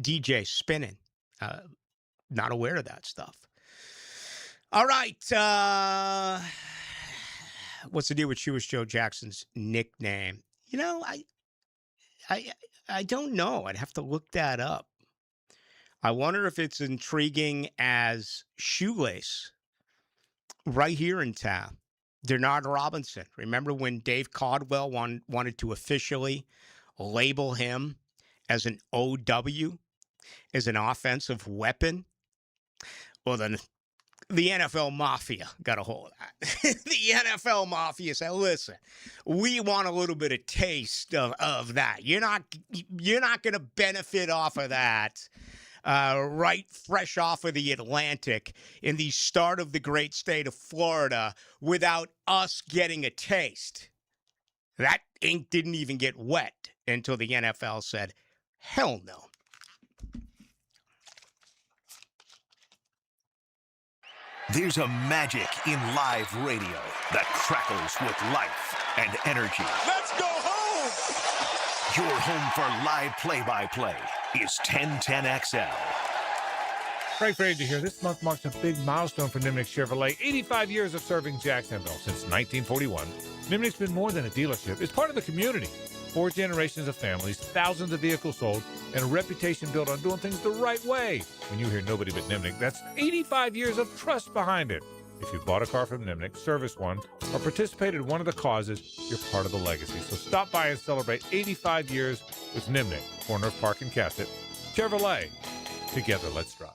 DJ spinning. Not aware of that stuff. All right. What's the deal with Shoeless Joe Jackson's nickname? I don't know. I'd have to look that up. I wonder if it's intriguing as Shoelace right here in town. Denard Robinson. Remember when Dave Caldwell wanted to officially label him as an OW, as an offensive weapon? Well, then the NFL Mafia got a hold of that. The NFL Mafia said, listen, we want a little bit of taste of that. You're not going to benefit off of that right fresh off of the Atlantic in the start of the great state of Florida without us getting a taste. That ink didn't even get wet until the NFL said, hell no. There's a magic in live radio that crackles with life and energy. Let's go home! Your home for live play-by-play is 1010XL. Frank Frazier here. This month marks a big milestone for Nimnicht Chevrolet. 85 years of serving Jacksonville since 1941. Nimnicht's been more than a dealership. It's part of the community. 4 generations of families, thousands of vehicles sold, and a reputation built on doing things the right way. When you hear nobody but Nimnicht, that's 85 years of trust behind it. If you bought a car from Nimnicht, serviced one, or participated in one of the causes, you're part of the legacy. So stop by and celebrate 85 years with Nimnicht, corner of Park and Cassett. Chevrolet. Together, let's drive.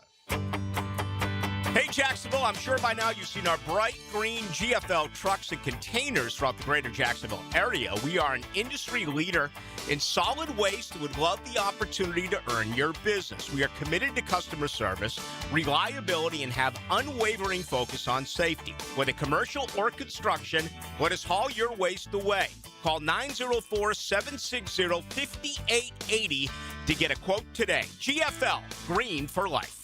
Hey, Jacksonville, I'm sure by now you've seen our bright green GFL trucks and containers throughout the greater Jacksonville area. We are an industry leader in solid waste and would love the opportunity to earn your business. We are committed to customer service, reliability, and have unwavering focus on safety. Whether commercial or construction, let us haul your waste away. Call 904-760-5880 to get a quote today. GFL, green for life.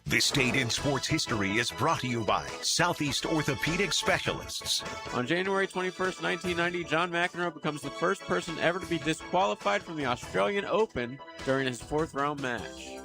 This Date in Sports History is brought to you by Southeast Orthopedic Specialists. On January 21st, 1990, John McEnroe becomes the first person ever to be disqualified from the Australian Open during his 4th-round match.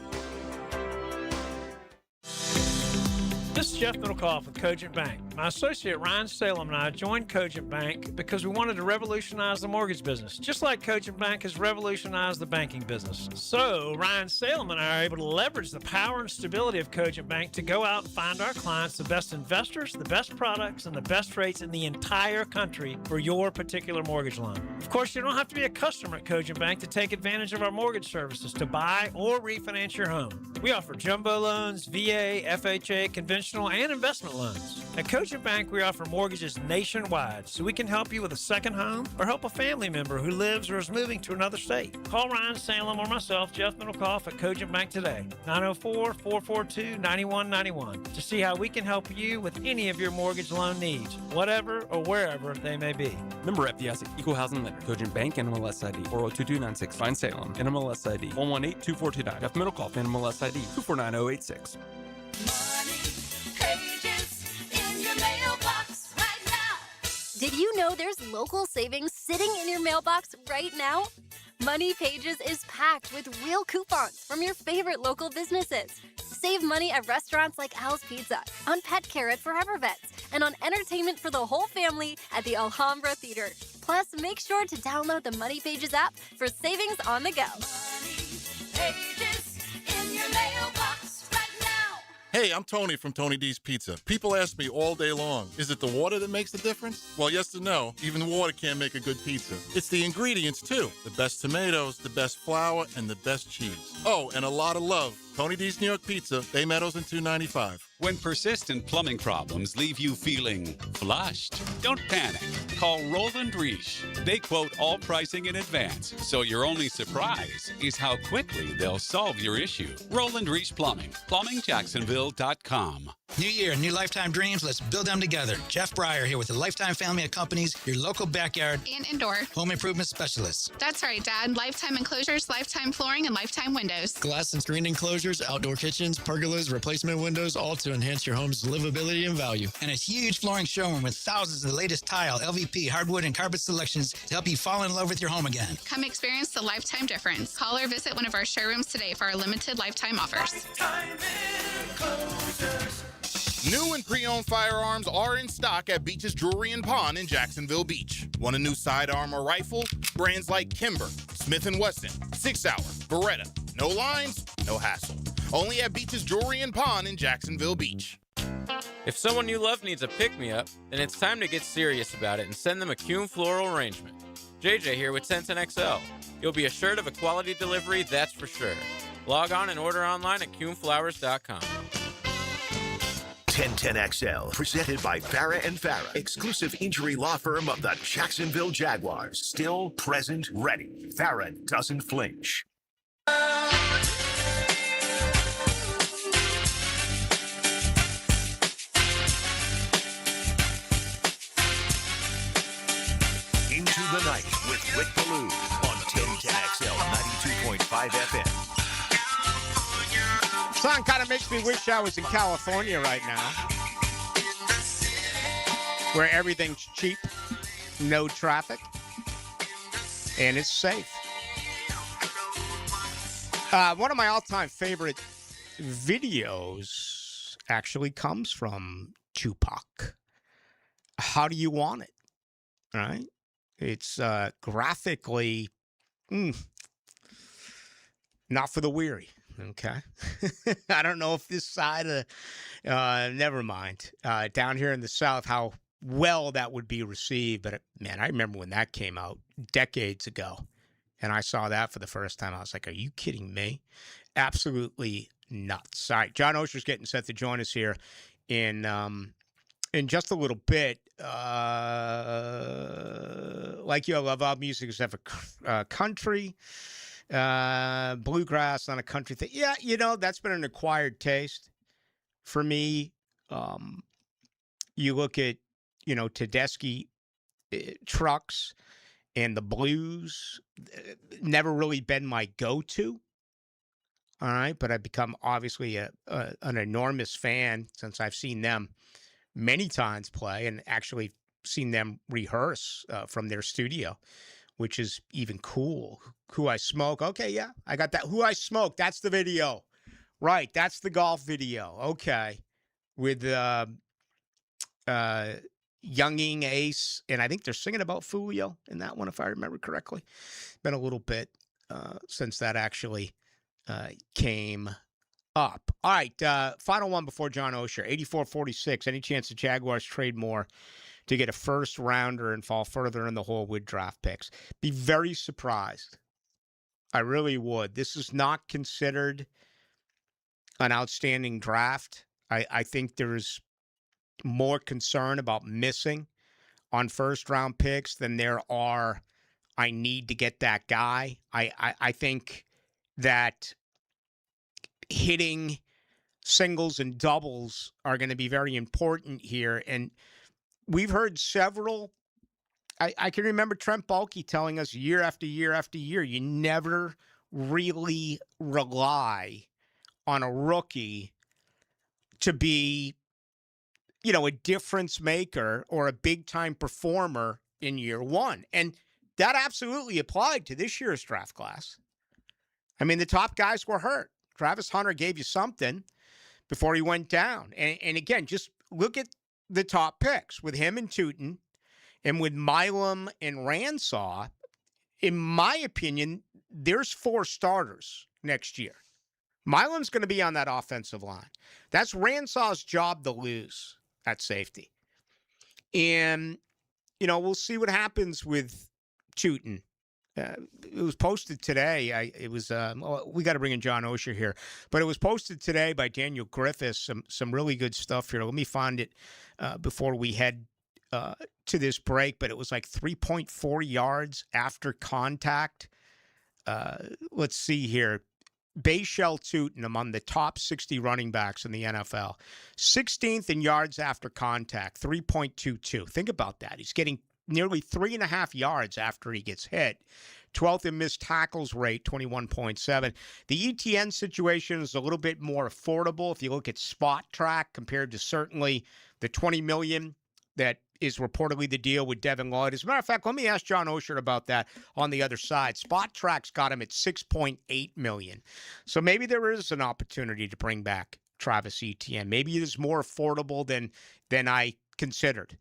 This is Jeff Middlecoff with Cogent Bank. My associate Ryan Salem and I joined Cogent Bank because we wanted to revolutionize the mortgage business, just like Cogent Bank has revolutionized the banking business. So Ryan Salem and I are able to leverage the power and stability of Cogent Bank to go out and find our clients the best investors, the best products, and the best rates in the entire country for your particular mortgage loan. Of course, you don't have to be a customer at Cogent Bank to take advantage of our mortgage services to buy or refinance your home. We offer jumbo loans, VA, FHA, conventional and investment loans. At Cogent Bank, we offer mortgages nationwide, so we can help you with a second home or help a family member who lives or is moving to another state. Call Ryan Salem or myself, Jeff Middlecoff, at Cogent Bank today, 904-442-9191, to see how we can help you with any of your mortgage loan needs, whatever or wherever they may be. Member FDIC, Equal Housing Lender, Cogent Bank, NMLS ID 402296, Ryan Salem, NMLS ID 1182429, Jeff Middlecoff, NMLS ID 249086. Did you know there's local savings sitting in your mailbox right now? Money Pages is packed with real coupons from your favorite local businesses. Save money at restaurants like Al's Pizza, on pet care at Forever Vets, and on entertainment for the whole family at the Alhambra Theater. Plus, make sure to download the Money Pages app for savings on the go. Money Pages in your mailbox right now. Hey, I'm Tony from Tony D's Pizza. People ask me all day long, is it the water that makes the difference? Well, yes and no. Even water can't make a good pizza. It's the ingredients, too. The best tomatoes, the best flour, and the best cheese. Oh, and a lot of love. Tony D's New York Pizza, Bay Meadows and 295. When persistent plumbing problems leave you feeling flushed, don't panic. Call Roland Reich. They quote all pricing in advance, so your only surprise is how quickly they'll solve your issue. Roland Reich Plumbing. PlumbingJacksonville.com. New year, new lifetime dreams. Let's build them together. Jeff Breyer here with the Lifetime family of companies, your local backyard and indoor home improvement specialists. That's right, Dad. Lifetime enclosures, Lifetime flooring, and Lifetime windows. Glass and screen enclosures, outdoor kitchens, pergolas, replacement windows, all to enhance your home's livability and value. And a huge flooring showroom with thousands of the latest tile, LVP, hardwood, and carpet selections to help you fall in love with your home again. Come experience the Lifetime difference. Call or visit one of our showrooms today for our limited Lifetime offers. Lifetime enclosures. New and pre-owned firearms are in stock at Beach's Jewelry and Pawn in Jacksonville Beach. Want a new sidearm or rifle? Brands like Kimber, Smith & Wesson, 6 Hour, Beretta. No lines, no hassle. Only at Beach's Jewelry and Pawn in Jacksonville Beach. If someone you love needs a pick-me-up, then it's time to get serious about it and send them a Kuhn floral arrangement. JJ here with 1010XL. You'll be assured of a quality delivery, that's for sure. Log on and order online at KuhnFlowers.com. 1010XL, presented by Farah and Farah, exclusive injury law firm of the Jacksonville Jaguars. Still present, ready. Farah doesn't flinch. Into the Night with Rick Ballou on 1010XL 92.5 FM. Song kind of makes me wish I was in California right now, where everything's cheap, no traffic, and it's safe. One of my all-time favorite videos actually comes from Tupac. How Do You Want It? All right? It's graphically not for the weary. Okay. I don't know if this side of, never mind. Down here in the South, how well that would be received. But man, I remember when that came out decades ago and I saw that for the first time. I was like, are you kidding me? Absolutely nuts. All right. John Osher's getting set to join us here in just a little bit. Like you, I love all music except for country. Bluegrass, not a country thing. Yeah, that's been an acquired taste for me. You look at, Tedeschi trucks and the blues, never really been my go-to. All right, but I've become obviously an enormous fan since I've seen them many times play and actually seen them rehearse from their studio, which is even cool. Who I Smoke. Okay, yeah, I got that. Who I Smoke. That's the video. Right, that's the golf video. Okay. With Younging Ace, and I think they're singing about Foolio in that one, if I remember correctly. Been a little bit since that actually came up. All right, final one before John Osher. 84-46. Any chance the Jaguars trade more to get a first rounder and fall further in the hole with draft picks? Be very surprised. I really would. This is not considered an outstanding draft. I think there's more concern about missing on first round picks than there are I need to get that guy. I think that hitting singles and doubles are going to be very important here. And we've heard several. I can remember Trent Baalke telling us year after year after year, you never really rely on a rookie to be, a difference maker or a big-time performer in year one. And that absolutely applied to this year's draft class. I mean, the top guys were hurt. Travis Hunter gave you something before he went down. And again, just look at the top picks with him and Tootin and with Milam and Ransaw. In my opinion, there's 4 starters next year. Milam's going to be on that offensive line. That's Ransaw's job to lose at safety. And, we'll see what happens with Tootin. It was posted today. We got to bring in John Osher here, but it was posted today by Daniel Griffiths. Some really good stuff here. Let me find it before we head to this break. But it was like 3.4 yards after contact. Let's see here. Bayshell Tootin among the top 60 running backs in the NFL. 16th in yards after contact, 3.22. Think about that. He's getting nearly 3.5 yards after he gets hit. 12th in missed tackles rate, 21.7. The ETN situation is a little bit more affordable if you look at Spot Track compared to certainly the $20 million that is reportedly the deal with Devin Lloyd. As a matter of fact, let me ask John Osher about that on the other side. Spot Track's got him at $6.8 million. So maybe there is an opportunity to bring back Travis Etienne. Maybe it is more affordable than I considered.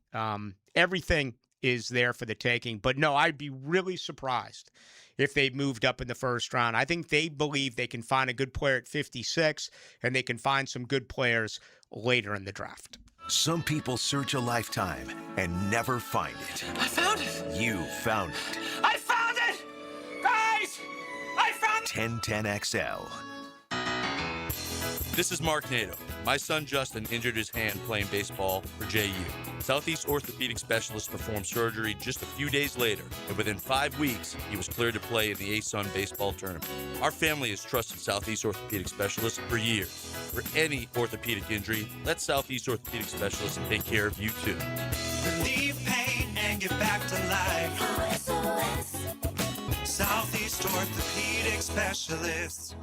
Everything is there for the taking. But no, I'd be really surprised if they moved up in the first round. I think they believe they can find a good player at 56, and they can find some good players later in the draft. Some people search a lifetime and never find it. I found it! You found it. I found it! Guys! I found it! 1010XL. This is Mark Nato. My son Justin injured his hand playing baseball for JU. Southeast Orthopedic Specialists performed surgery just a few days later, and within 5 weeks, he was cleared to play in the ASUN baseball tournament. Our family has trusted Southeast Orthopedic Specialists for years. For any orthopedic injury, let Southeast Orthopedic Specialists take care of you too. Relieve pain and get back to life. SOS. Southeast Orthopedic Specialists.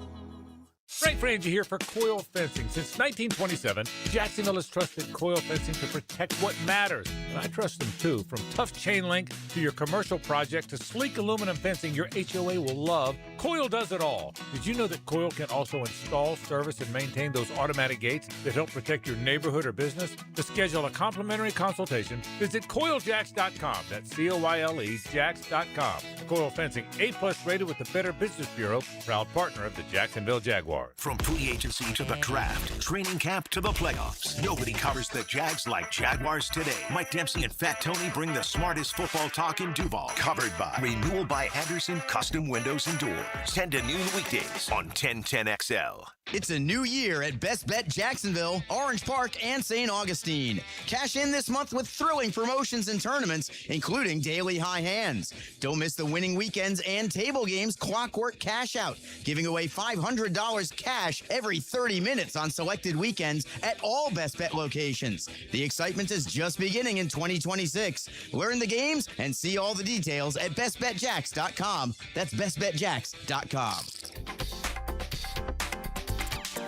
Frank Frangie here for Coil Fencing. Since 1927, Jacksonville has trusted Coil Fencing to protect what matters. And I trust them too. From tough chain link to your commercial project to sleek aluminum fencing your HOA will love, Coil does it all. Did you know that Coil can also install, service, and maintain those automatic gates that help protect your neighborhood or business? To schedule a complimentary consultation, visit CoilJacks.com. That's COYLE Jacks.com. Coil Fencing, A+ rated with the Better Business Bureau, proud partner of the Jacksonville Jaguars. From free agency to the draft, training camp to the playoffs, nobody covers the Jags like Jaguars today. Mike Dempsey and Fat Tony bring the smartest football talk in Duval. Covered by Renewal by Anderson Custom Windows and Doors. 10 to noon weekdays on 1010XL. It's a new year at Best Bet Jacksonville, Orange Park, and St. Augustine. Cash in this month with thrilling promotions and tournaments, including daily high hands. Don't miss the winning weekends and table games Clockwork Cash Out, giving away $500 cash every 30 minutes on selected weekends at all Best Bet locations. The excitement is just beginning in 2026. Learn the games and see all the details at bestbetjacks.com. That's bestbetjacks.com.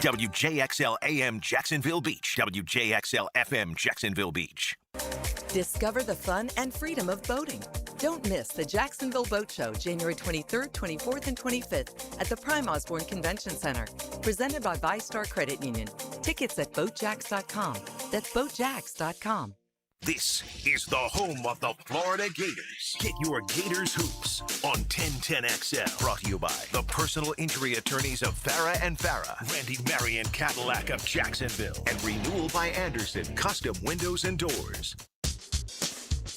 WJXL AM Jacksonville Beach. WJXL FM Jacksonville Beach. Discover the fun and freedom of boating. Don't miss the Jacksonville Boat Show, January 23rd, 24th, and 25th at the Prime Osborne Convention Center. Presented by ViStar Credit Union. Tickets at BoatJacks.com. That's BoatJacks.com. This is the home of the Florida Gators. Get your Gators hoops on 1010XL. Brought to you by the personal injury attorneys of Farah and Farah, Randy Marion Cadillac of Jacksonville, and Renewal by Anderson Custom Windows and Doors.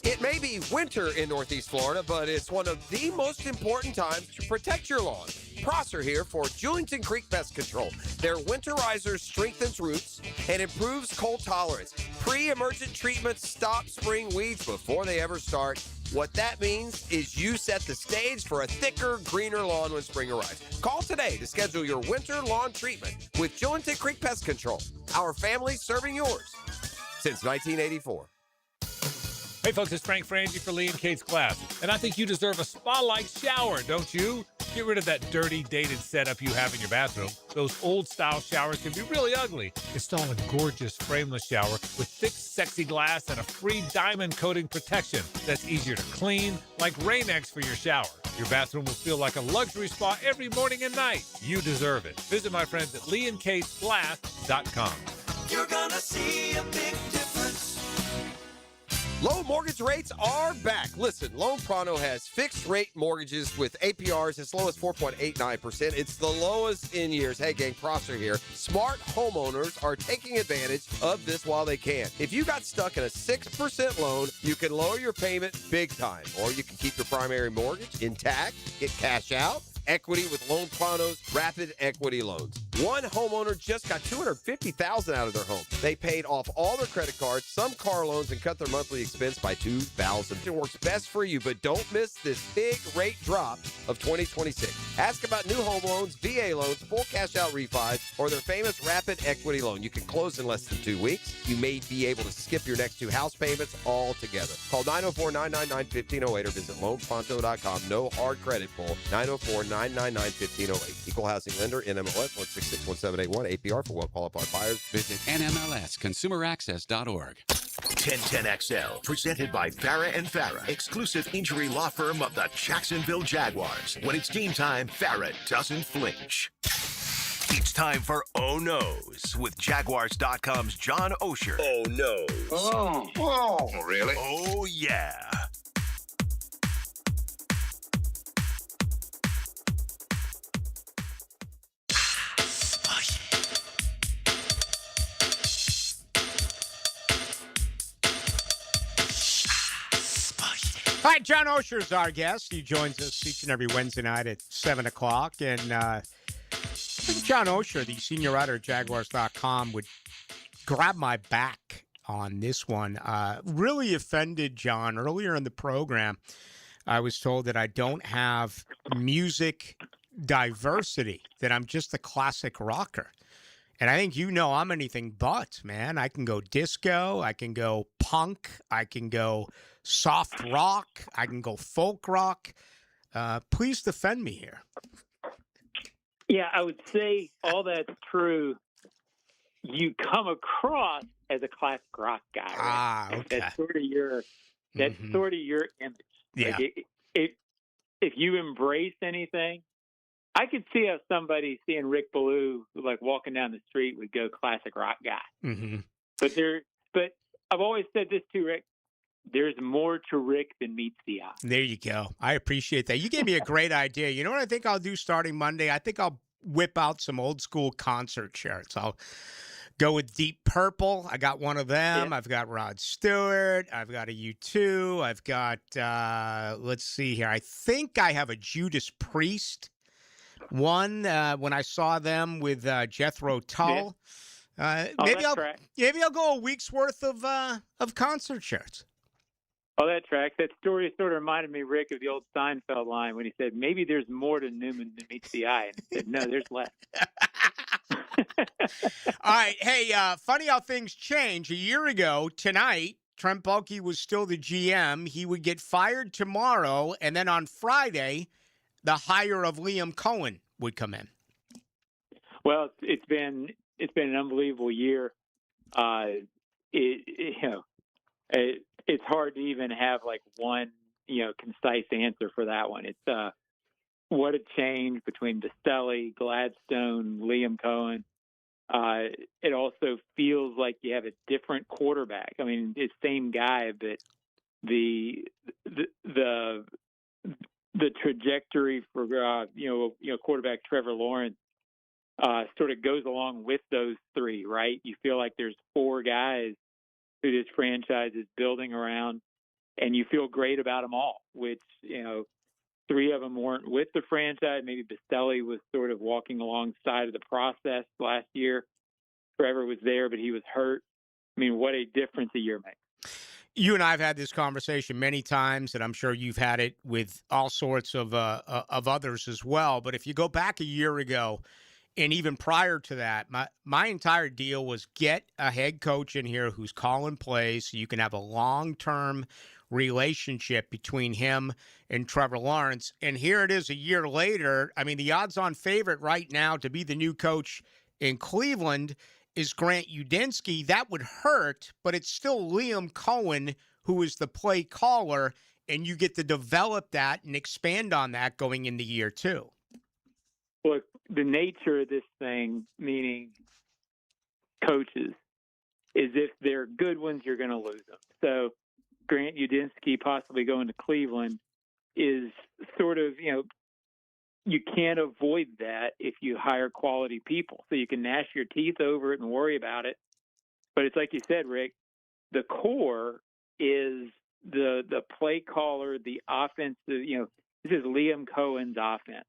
It may be winter in Northeast Florida, but it's one of the most important times to protect your lawn. Prosser here for Julington Creek Pest Control. Their winterizer strengthens roots and improves cold tolerance. Pre-emergent treatments stop spring weeds before they ever start. What that means is you set the stage for a thicker, greener lawn when spring arrives. Call today to schedule your winter lawn treatment with Julington Creek Pest Control. Our family serving yours since 1984. Hey folks, it's Frank Frangie for Lee and Kate's Class, and I think you deserve a spa-like shower, don't you? Get rid of that dirty, dated setup you have in your bathroom. Those old-style showers can be really ugly. Install a gorgeous frameless shower with thick, sexy glass and a free diamond coating protection that's easier to clean, like Rain-X for your shower. Your bathroom will feel like a luxury spa every morning and night. You deserve it. Visit my friends at LeeandKate'sGlass.com. You're gonna see a big difference. Low mortgage rates are back. Listen, Loan Pronto has fixed rate mortgages with APRs as low as 4.89%. It's the lowest in years. Hey, gang, Prosser here. Smart homeowners are taking advantage of this while they can. If you got stuck in a 6% loan, you can lower your payment big time, or you can keep your primary mortgage intact, get cash out, equity with Loan Pronto's rapid equity loans. One homeowner just got $250,000 out of their home. They paid off all their credit cards, some car loans, and cut their monthly expense by $2,000. It works best for you, but don't miss this big rate drop of 2026. Ask about new home loans, VA loans, full cash out refis, or their famous rapid equity loan. You can close in less than 2 weeks. You may be able to skip your next 2 house payments altogether. Call 904-999-1508 or visit loanpronto.com. No hard credit pull. 904-999-1508. Equal housing lender, NMLS 1661781. APR for well-qualified buyers. Visit NMLSConsumerAccess.org. 1010XL, presented by Farah and Farah, exclusive injury law firm of the Jacksonville Jaguars. When it's game time, Farah doesn't flinch. It's time for Oh No's with Jaguars.com's John Osher. Oh no. Oh, really? Oh yeah. Hi, John Osher is our guest. He joins us each and every Wednesday night at 7 o'clock. And John Osher, the senior writer at Jaguars.com, would grab my back on this one. Really offended John. Earlier in the program, I was told that I don't have music diversity, that I'm just a classic rocker. And I think I'm anything but, man. I can go disco, I can go punk, I can go soft rock, I can go folk rock. Please defend me here. Yeah, I would say all that's true. You come across as a classic rock guy, right? Ah, okay. That's sort of your image. Yeah. Like if you embrace anything, I could see how somebody seeing Rick Ballou, like walking down the street, would go classic rock guy. Mm-hmm. But I've always said this too, Rick. There's more to Rick than meets the eye. There you go. I appreciate that. You gave me a great idea. You know what I think I'll do starting Monday? I think I'll whip out some old school concert shirts. I'll go with Deep Purple. I got one of them. Yeah. I've got Rod Stewart. I've got a U2. I've got, let's see here. I think I have a Judas Priest one when I saw them with Jethro Tull. Yeah. Maybe I'll go a week's worth of concert shirts. Oh, that tracks. That story sort of reminded me, Rick, of the old Seinfeld line when he said, "Maybe there's more to Newman than meets the eye." And he said, "No, there's less." All right. Hey, funny how things change. A year ago tonight, Trent Baalke was still the GM. He would get fired tomorrow, and then on Friday, the hire of Liam Cohen would come in. Well, it's been an unbelievable year. It's hard to even have like one, concise answer for that one. It's what a change between Bastelli, Gladstone, Liam Cohen. It also feels like you have a different quarterback. I mean, it's the same guy, but the trajectory for quarterback Trevor Lawrence sort of goes along with those three, right? You feel like there's four guys who this franchise is building around, and you feel great about them all, which, three of them weren't with the franchise. Maybe Bastelli was sort of walking alongside of the process last year. Trevor was there, but he was hurt. I mean, what a difference a year makes. You and I have had this conversation many times, and I'm sure you've had it with all sorts of others as well. But if you go back a year ago, and even prior to that, my entire deal was get a head coach in here who's calling plays so you can have a long-term relationship between him and Trevor Lawrence. And here it is a year later. I mean, the odds-on favorite right now to be the new coach in Cleveland is Grant Udinski. That would hurt, but it's still Liam Cohen who is the play caller, and you get to develop that and expand on that going into year two. Look, the nature of this thing, meaning coaches, is if they're good ones, you're going to lose them. So Grant Udinski possibly going to Cleveland is sort of, you can't avoid that if you hire quality people. So you can gnash your teeth over it and worry about it. But it's like you said, Rick, the core is the play caller, the offensive, this is Liam Cohen's offense.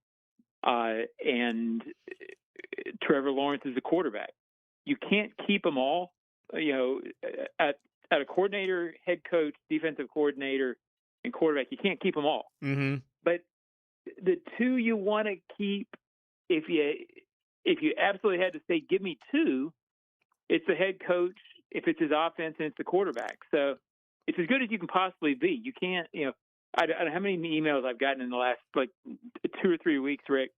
And Trevor Lawrence is the quarterback. You can't keep them all, at a coordinator, head coach, defensive coordinator, and quarterback. You can't keep them all. Mm-hmm. But the two you want to keep, if you absolutely had to say, give me two, it's the head coach, if it's his offense, and it's the quarterback. So it's as good as you can possibly be. You can't, I don't know how many emails I've gotten in the last 2 or 3 weeks, Rick.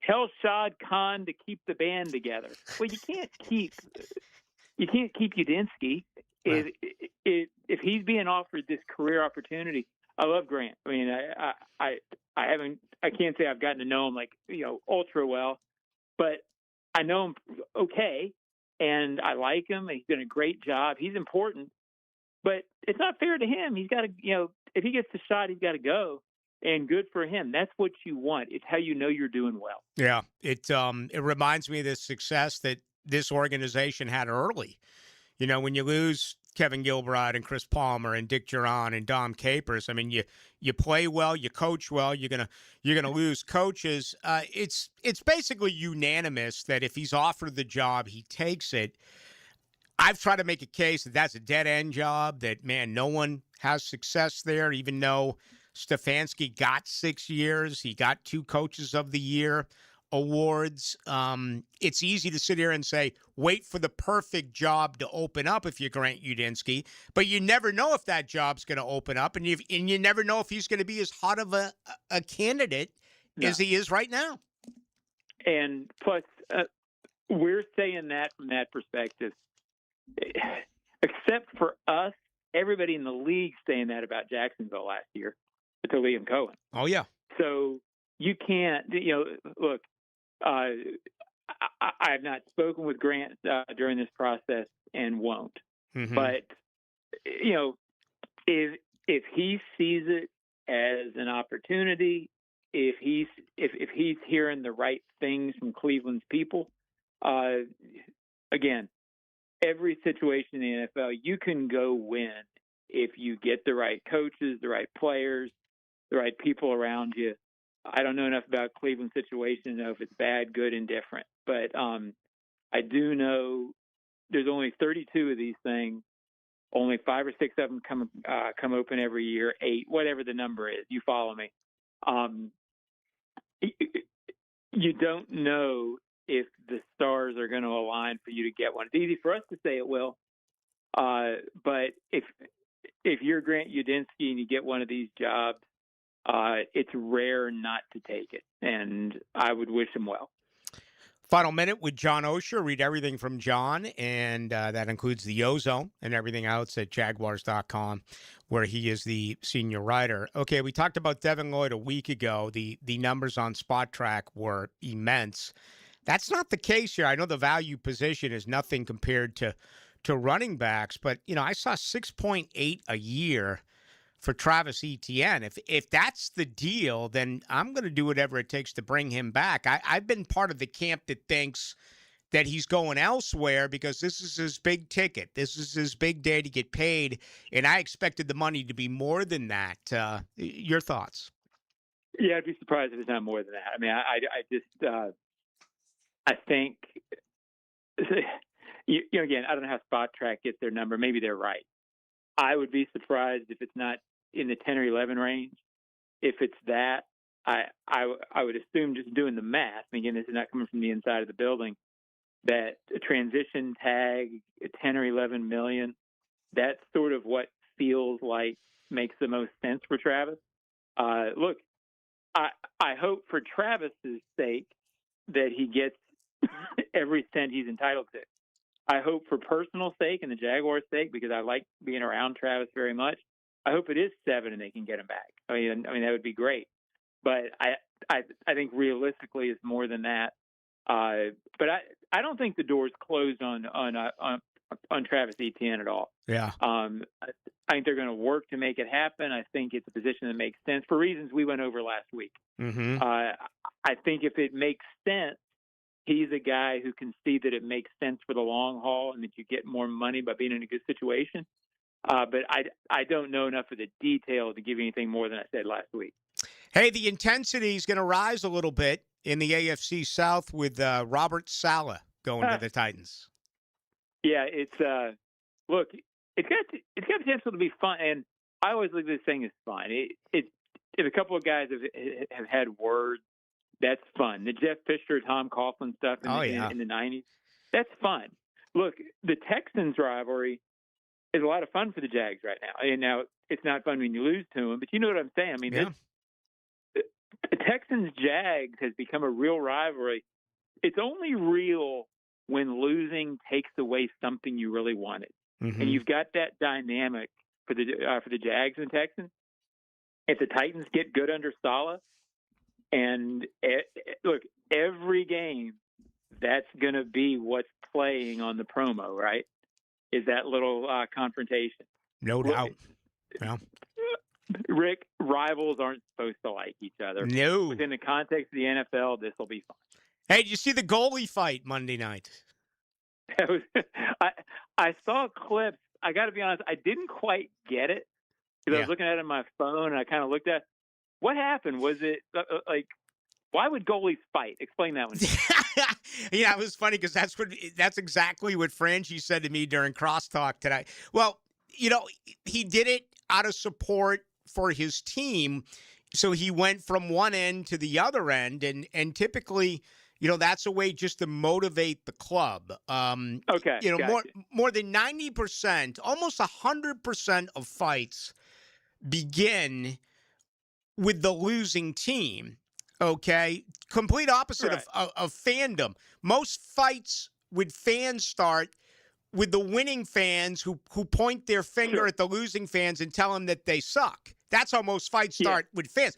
Tell Shad Khan to keep the band together. Well, you can't keep Udinski. Right. If he's being offered this career opportunity, I love Grant. I mean, I can't say I've gotten to know him ultra well, but I know him okay, and I like him. He's done a great job. He's important, but it's not fair to him. He's got to, if he gets the shot, he's got to go. And good for him. That's what you want. It's how you know you're doing well. Yeah, it reminds me of the success that this organization had early. When you lose Kevin Gilbride and Chris Palmer and Dick Duran and Dom Capers. I mean, you play well, you coach well, you're gonna lose coaches. It's basically unanimous that if he's offered the job, he takes it. I've tried to make a case that that's a dead end job. That man, no one has success there. Even though Stefanski got 6 years, he got 2 Coaches of the Year awards. It's easy to sit here and say, wait for the perfect job to open up if you're Grant Udinski, but you never know if that job's going to open up, and you never know if he's going to be as hot of a candidate as he is right now. And plus, we're saying that from that perspective. Except for us, everybody in the league saying that about Jacksonville last year to Liam Cohen. Oh, yeah. So you can't, look, I have not spoken with Grant during this process and won't. Mm-hmm. But, if he sees it as an opportunity, if he's hearing the right things from Cleveland's people, again, every situation in the NFL, you can go win if you get the right coaches, the right players, the right people around you. I don't know enough about Cleveland's situation to know if it's bad, good, indifferent. But I do know there's only 32 of these things. Only 5 or 6 of them come open every year, 8, whatever the number is. You follow me? You don't know if the stars are going to align for you to get one. It's easy for us to say it will, but if you're Grant Udinski and you get one of these jobs, it's rare not to take it, and I would wish him well. Final minute with John Osher. Read everything from John, and that includes the Ozone and everything else at Jaguars.com, where he is the senior writer. Okay, we talked about Devin Lloyd a week ago. The numbers on Spot Track were immense. That's not the case here. I know the value position is nothing compared to running backs, but, I saw 6.8 a year for Travis Etienne. If that's the deal, then I'm going to do whatever it takes to bring him back. I've been part of the camp that thinks that he's going elsewhere because this is his big ticket. This is his big day to get paid, and I expected the money to be more than that. Your thoughts? Yeah, I'd be surprised if it's not more than that. I mean, I think, again, I don't know how Spot Track gets their number. Maybe they're right. I would be surprised if it's not in the 10 or 11 range. If it's that, I would assume, just doing the math, and again, this is not coming from the inside of the building, that a transition tag, 10 or 11 million, that's sort of what feels like makes the most sense for Travis. Look, I hope for Travis's sake that he gets every cent he's entitled to. I hope for personal sake and the Jaguars' sake, because I like being around Travis very much, I hope it is 7 and they can get him back. I mean that would be great. But I think realistically it's more than that. But I don't think the door's closed on Travis Etienne at all. Yeah. I think they're going to work to make it happen. I think it's a position that makes sense for reasons we went over last week. Mm-hmm. I think if it makes sense, he's a guy who can see that it makes sense for the long haul and that you get more money by being in a good situation. But I don't know enough of the detail to give you anything more than I said last week. Hey, the intensity is going to rise a little bit in the AFC South with Robert Saleh going to the Titans. Yeah, it's look, it's got potential to be fun, and I always look at this thing as fun. If a couple of guys have had words, that's fun. The Jeff Fisher, Tom Coughlin stuff in the 90s, that's fun. Look, the Texans rivalry is a lot of fun for the Jags right now. And now it's not fun when you lose to them, but you know what I'm saying. I mean, the Texans-Jags has become a real rivalry. It's only real when losing takes away something you really wanted. Mm-hmm. And you've got that dynamic for the Jags and Texans. If the Titans get good under Saleh, and look, every game, that's going to be what's playing on the promo, right? Is that little confrontation. No doubt. Yeah. Rick, rivals aren't supposed to like each other. No. Within the context of the NFL, this will be fun. Hey, did you see the goalie fight Monday night? I saw clips. I got to be honest, I didn't quite get it because I was looking at it on my phone and I kind of looked at what happened. Was it like, why would goalies fight? Explain that one. Yeah, it was funny because that's exactly what Frangie said to me during crosstalk today. Well, he did it out of support for his team. So he went from one end to the other end, and typically, that's a way just to motivate the club. Okay. More than 90%, almost 100% of fights begin with the losing team. Okay, complete opposite of fandom. Most fights with fans start with the winning fans who point their finger at the losing fans and tell them that they suck. That's how most fights start with fans.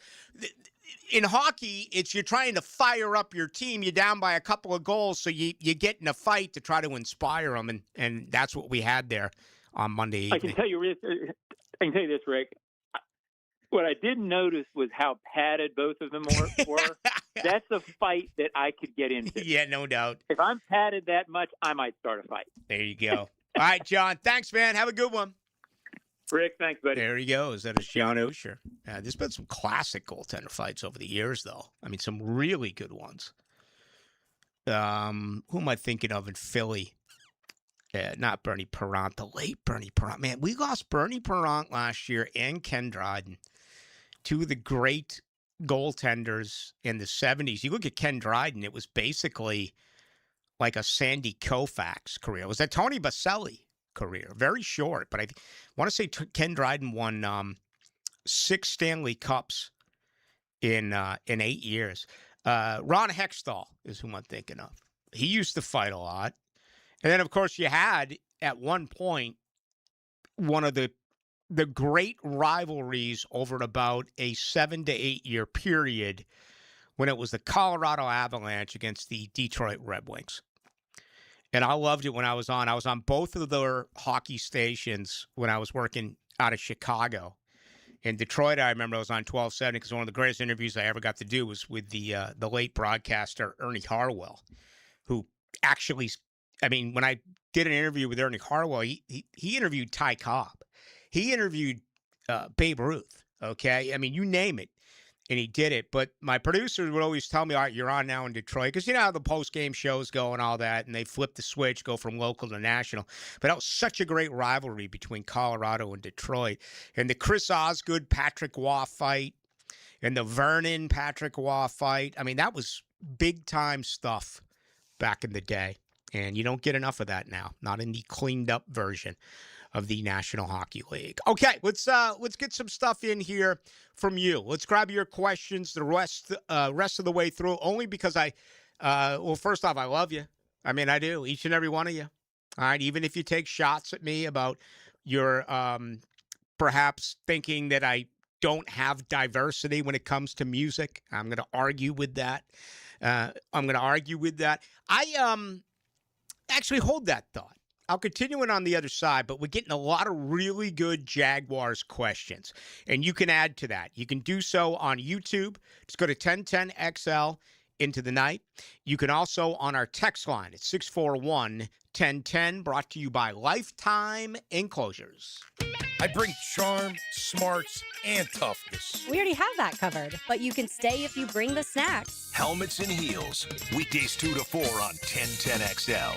In hockey, it's you're trying to fire up your team. You're down by a couple of goals, so you get in a fight to try to inspire them, and that's what we had there on Monday evening. I can tell you this, Rick. What I didn't notice was how padded both of them were. That's a fight that I could get into. Yeah, no doubt. If I'm padded that much, I might start a fight. There you go. All right, John. Thanks, man. Have a good one. Rick, thanks, buddy. There he goes. That is John Osher. There's been some classic goaltender fights over the years, though. I mean, some really good ones. Who am I thinking of in Philly? Not Bernie Parent, the late Bernie Parent. Man, we lost Bernie Parent last year and Ken Dryden, two of the great goaltenders in the 70s. You look at Ken Dryden, it was basically like a Sandy Koufax career. It was a Tony Baselli career. Very short, but I want to say Ken Dryden won 6 Stanley Cups in 8 years. Ron Hextall is who I'm thinking of. He used to fight a lot. And then, of course, you had, at one point, one of the great rivalries over about a 7 to 8 year period when it was the Colorado Avalanche against the Detroit Red Wings. And I loved it when I was on. I was on both of their hockey stations when I was working out of Chicago. In Detroit, I remember I was on 1270 because one of the greatest interviews I ever got to do was with the late broadcaster Ernie Harwell, who actually... I mean, when I did an interview with Ernie Harwell, he interviewed Ty Cobb. He interviewed Babe Ruth, okay? I mean, you name it, and he did it. But my producers would always tell me, all right, you're on now in Detroit, because you know how the post-game shows go and all that, and they flip the switch, go from local to national. But that was such a great rivalry between Colorado and Detroit. And the Chris Osgood, Patrick Waugh fight, and the Vernon, Patrick Waugh fight, I mean, that was big-time stuff back in the day. And you don't get enough of that now, not in the cleaned up version of the National Hockey League. Okay, let's get some stuff in here from you. Let's grab your questions the rest of the way through, only because well, first off, I love you. I mean, I do, each and every one of you. All right, even if you take shots at me about your perhaps thinking that I don't have diversity when it comes to music, I'm going to argue with that. Actually, hold that thought. I'll continue it on the other side, but we're getting a lot of really good Jaguars questions, and you can add to that. You can do so on YouTube. Just go to 1010XL into the night. You can also on our text line at 641-1010, brought to you by Lifetime Enclosures. I bring charm, smarts, and toughness. We already have that covered, but you can stay if you bring the snacks. Helmets and Heels, weekdays 2 to 4 on 1010XL.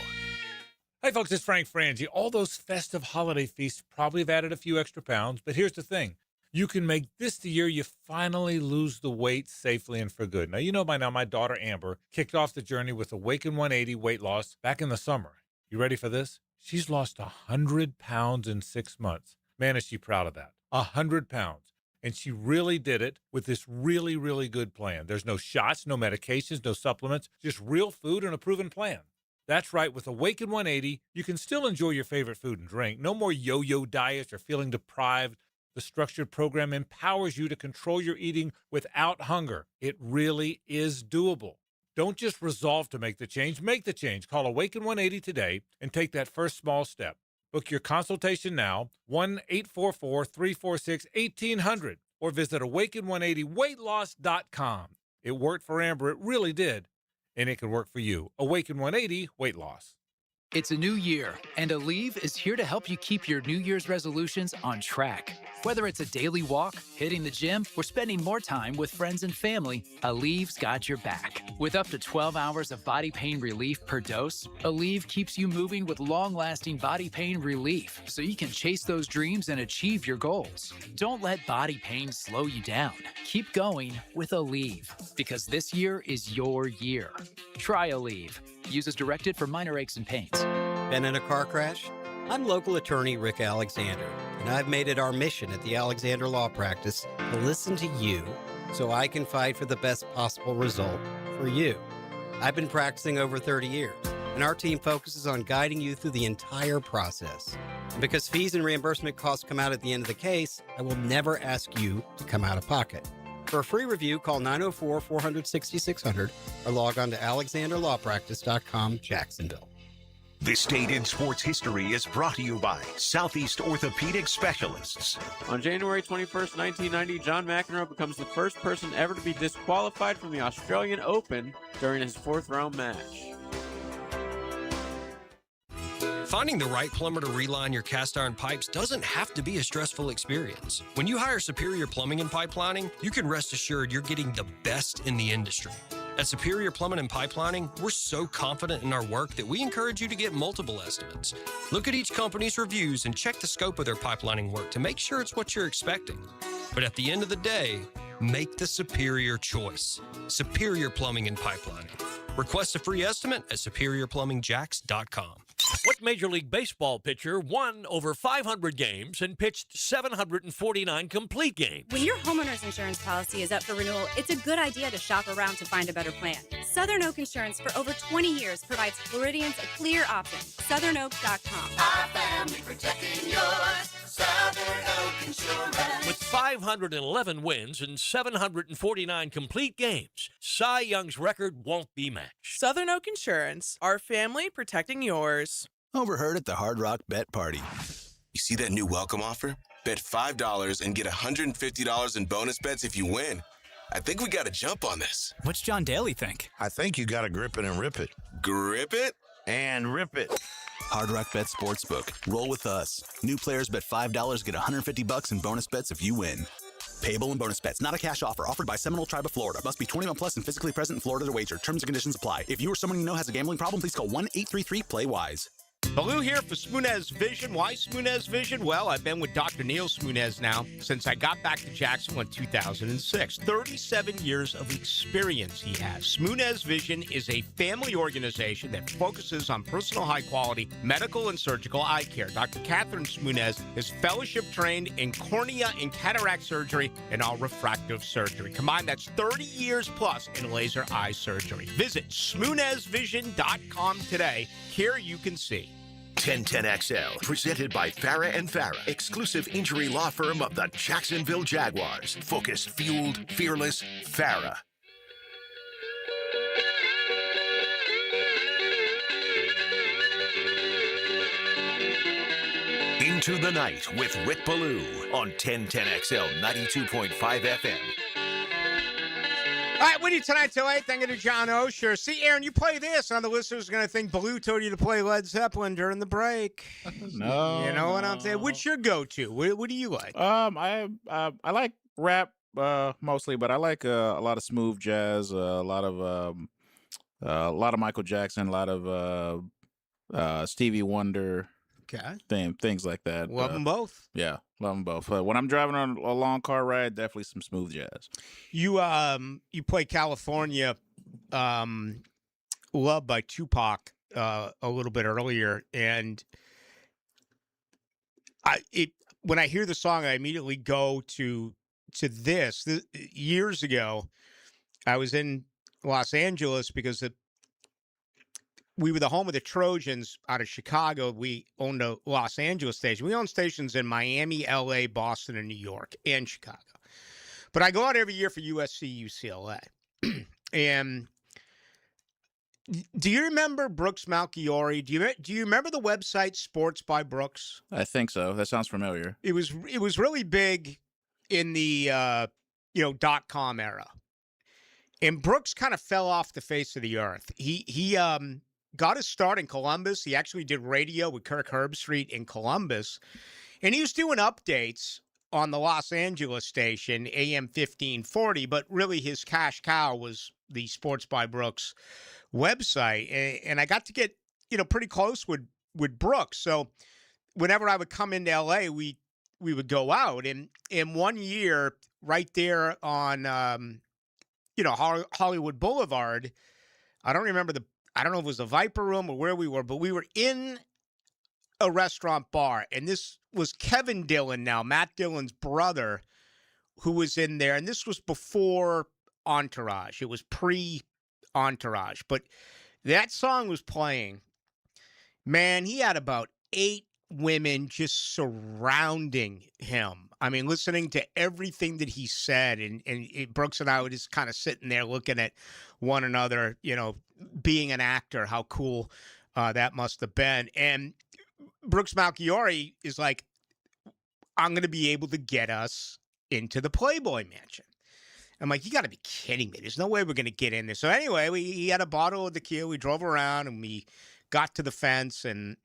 Hi, folks, it's Frank Frangie. All those festive holiday feasts probably have added a few extra pounds, but here's the thing. You can make this the year you finally lose the weight safely and for good. Now, you know by now my daughter Amber kicked off the journey with Awaken 180 weight loss back in the summer. You ready for this? She's lost 100 pounds in 6 months. Man, is she proud of that. 100 pounds. And she really did it with this really, really good plan. There's no shots, no medications, no supplements, just real food and a proven plan. That's right. With Awaken 180, you can still enjoy your favorite food and drink. No more yo-yo diets or feeling deprived. The structured program empowers you to control your eating without hunger. It really is doable. Don't just resolve to make the change. Make the change. Call Awaken 180 today and take that first small step. Book your consultation now, 1-844-346-1800, or visit awaken180weightloss.com. It worked for Amber. It really did. And it can work for you. Awaken 180 weight loss. It's a new year, and Aleve is here to help you keep your New Year's resolutions on track. Whether it's a daily walk, hitting the gym, or spending more time with friends and family, Aleve's got your back. With up to 12 hours of body pain relief per dose, Aleve keeps you moving with long-lasting body pain relief so you can chase those dreams and achieve your goals. Don't let body pain slow you down. Keep going with Aleve, because this year is your year. Try Aleve. Use as directed for minor aches and pains. Been in a car crash? I'm local attorney Rick Alexander, and I've made it our mission at the Alexander Law Practice to listen to you so I can fight for the best possible result for you. I've been practicing over 30 years, and our team focuses on guiding you through the entire process. And because fees and reimbursement costs come out at the end of the case, I will never ask you to come out of pocket. For a free review, call 904-400-6600 or log on to alexanderlawpractice.com, Jacksonville. This date in sports history is brought to you by Southeast Orthopedic Specialists. On January 21st, 1990, John McEnroe becomes the first person ever to be disqualified from the Australian Open during his fourth-round match. Finding the right plumber to reline your cast iron pipes doesn't have to be a stressful experience. When you hire Superior Plumbing and Pipelining, you can rest assured you're getting the best in the industry. At Superior Plumbing and Pipelining, we're so confident in our work that we encourage you to get multiple estimates. Look at each company's reviews and check the scope of their pipelining work to make sure it's what you're expecting. But at the end of the day, make the superior choice. Superior Plumbing and Pipelining. Request a free estimate at superiorplumbingjacks.com. What Major League Baseball pitcher won over 500 games and pitched 749 complete games? When your homeowner's insurance policy is up for renewal, it's a good idea to shop around to find a better plan. Southern Oak Insurance for over 20 years provides Floridians a clear option. SouthernOak.com. Our family protecting yours. Southern Oak Insurance. With 511 wins and 749 complete games, Cy Young's record won't be matched. Southern Oak Insurance, our family protecting yours. Overheard at the Hard Rock Bet Party. You see that new welcome offer? Bet $5 and get $150 in bonus bets if you win. I think we got to jump on this. What's John Daly think? I think you got to grip it and rip it. Grip it? And rip it. Hard Rock Bet Sportsbook. Roll with us. New players bet $5, get $150 in bonus bets if you win. Payable in bonus bets. Not a cash offer. Offered by Seminole Tribe of Florida. Must be 21 plus and physically present in Florida to wager. Terms and conditions apply. If you or someone you know has a gambling problem, please call 1-833-PLAY-WISE. Baloo here for Smoonez Vision. Why Smoonez Vision? Well, I've been with Dr. Neil Smoonez now since I got back to Jacksonville in 2006. 37 years of experience he has. Smoonez Vision is a family organization that focuses on personal high-quality medical and surgical eye care. Dr. Catherine Smoonez is fellowship trained in cornea and cataract surgery and all refractive surgery. Combined, that's 30 years plus in laser eye surgery. Visit SmoonezVision.com today. Care you can see. 1010XL, presented by Farah and Farah, exclusive injury law firm of the Jacksonville Jaguars. Focused, fueled, fearless, Farah. Into the Night with Rick Ballou on 1010XL 92.5 FM. All right, with you tonight till 8. Thank you to John Osher. See, Aaron, you play this, and the listeners are going to think Baloo told you to play Led Zeppelin during the break. No. You know what I'm saying? What's your go-to? What do you like? I like rap mostly, but I like a lot of smooth jazz, a lot of Michael Jackson, a lot of Stevie Wonder. Okay. Things like that. Love them both. Yeah, love them both. When I'm driving on a long car ride, definitely some smooth jazz. You play California, Love by Tupac a little bit earlier, and when I hear the song, I immediately go to this. Years ago, I was in Los Angeles because we were the home of the Trojans out of Chicago. We owned a Los Angeles station. We own stations in Miami, L.A., Boston, and New York, and Chicago. But I go out every year for USC, UCLA. And do you remember Brooks Malchiori? Do you remember the website Sports by Brooks? I think so. That sounds familiar. It was really big in the .com era. And Brooks kind of fell off the face of the earth. He got his start in Columbus. He actually did radio with Kirk Herbstreit in Columbus. And he was doing updates on the Los Angeles station, AM 1540, but really his cash cow was the Sports by Brooks website. And I got to get, pretty close with Brooks. So whenever I would come into LA, we would go out. And in 1 year, right there on, Hollywood Boulevard, I don't know if it was the Viper Room or where we were, but we were in a restaurant bar. And this was Kevin Dillon now, Matt Dillon's brother, who was in there. And this was before Entourage. It was pre-Entourage. But that song was playing. Man, he had about 8 women just surrounding him. I mean, listening to everything that he said. And Brooks and I were just kind of sitting there looking at one another, being an actor, how cool that must have been. And Brooks Malchiori is like, I'm going to be able to get us into the Playboy Mansion. I'm like, you got to be kidding me. There's no way we're going to get in there. So anyway, he had a bottle of tequila. We drove around and we got to the fence and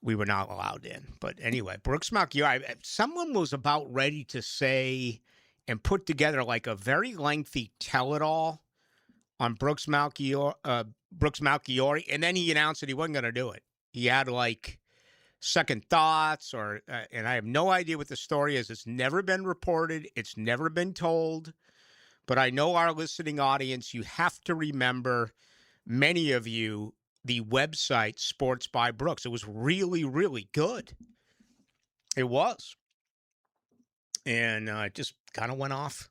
we were not allowed in. But anyway, Brooks Malchiori, someone was about ready to say and put together like a very lengthy tell-it-all on Brooks Malchiori, and then he announced that he wasn't going to do it. He had like second thoughts, and I have no idea what the story is. It's never been reported. It's never been told. But I know our listening audience, you have to remember, many of you, the website Sports by Brooks. It was really, really good. It was. And it just kind of went off.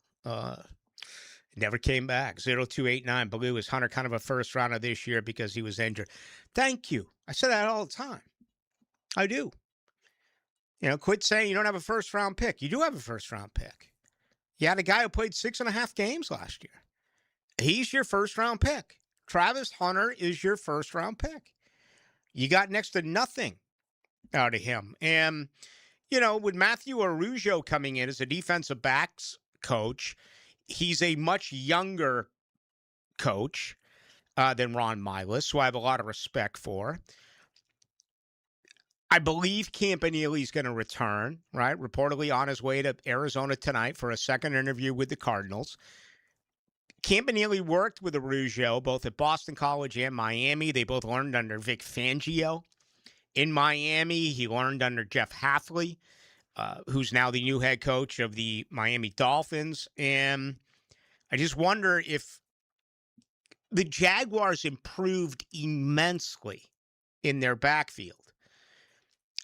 Never came back. 0289 Blue is Hunter, kind of a first rounder this year because he was injured. Thank you. I say that all the time. I do. Quit saying you don't have a first round pick. You do have a first round pick. You had a guy who played 6.5 games last year. He's your first round pick. Travis Hunter is your first round pick. You got next to nothing out of him. And, with Matthew Arujo coming in as a defensive backs coach, he's a much younger coach than Ron Milas, who I have a lot of respect for. I believe Campanile is going to return, right? Reportedly on his way to Arizona tonight for a second interview with the Cardinals. Campanile worked with Arujo both at Boston College and Miami. They both learned under Vic Fangio. In Miami, he learned under Jeff Hafley, who's now the new head coach of the Miami Dolphins. And I just wonder if the Jaguars improved immensely in their backfield.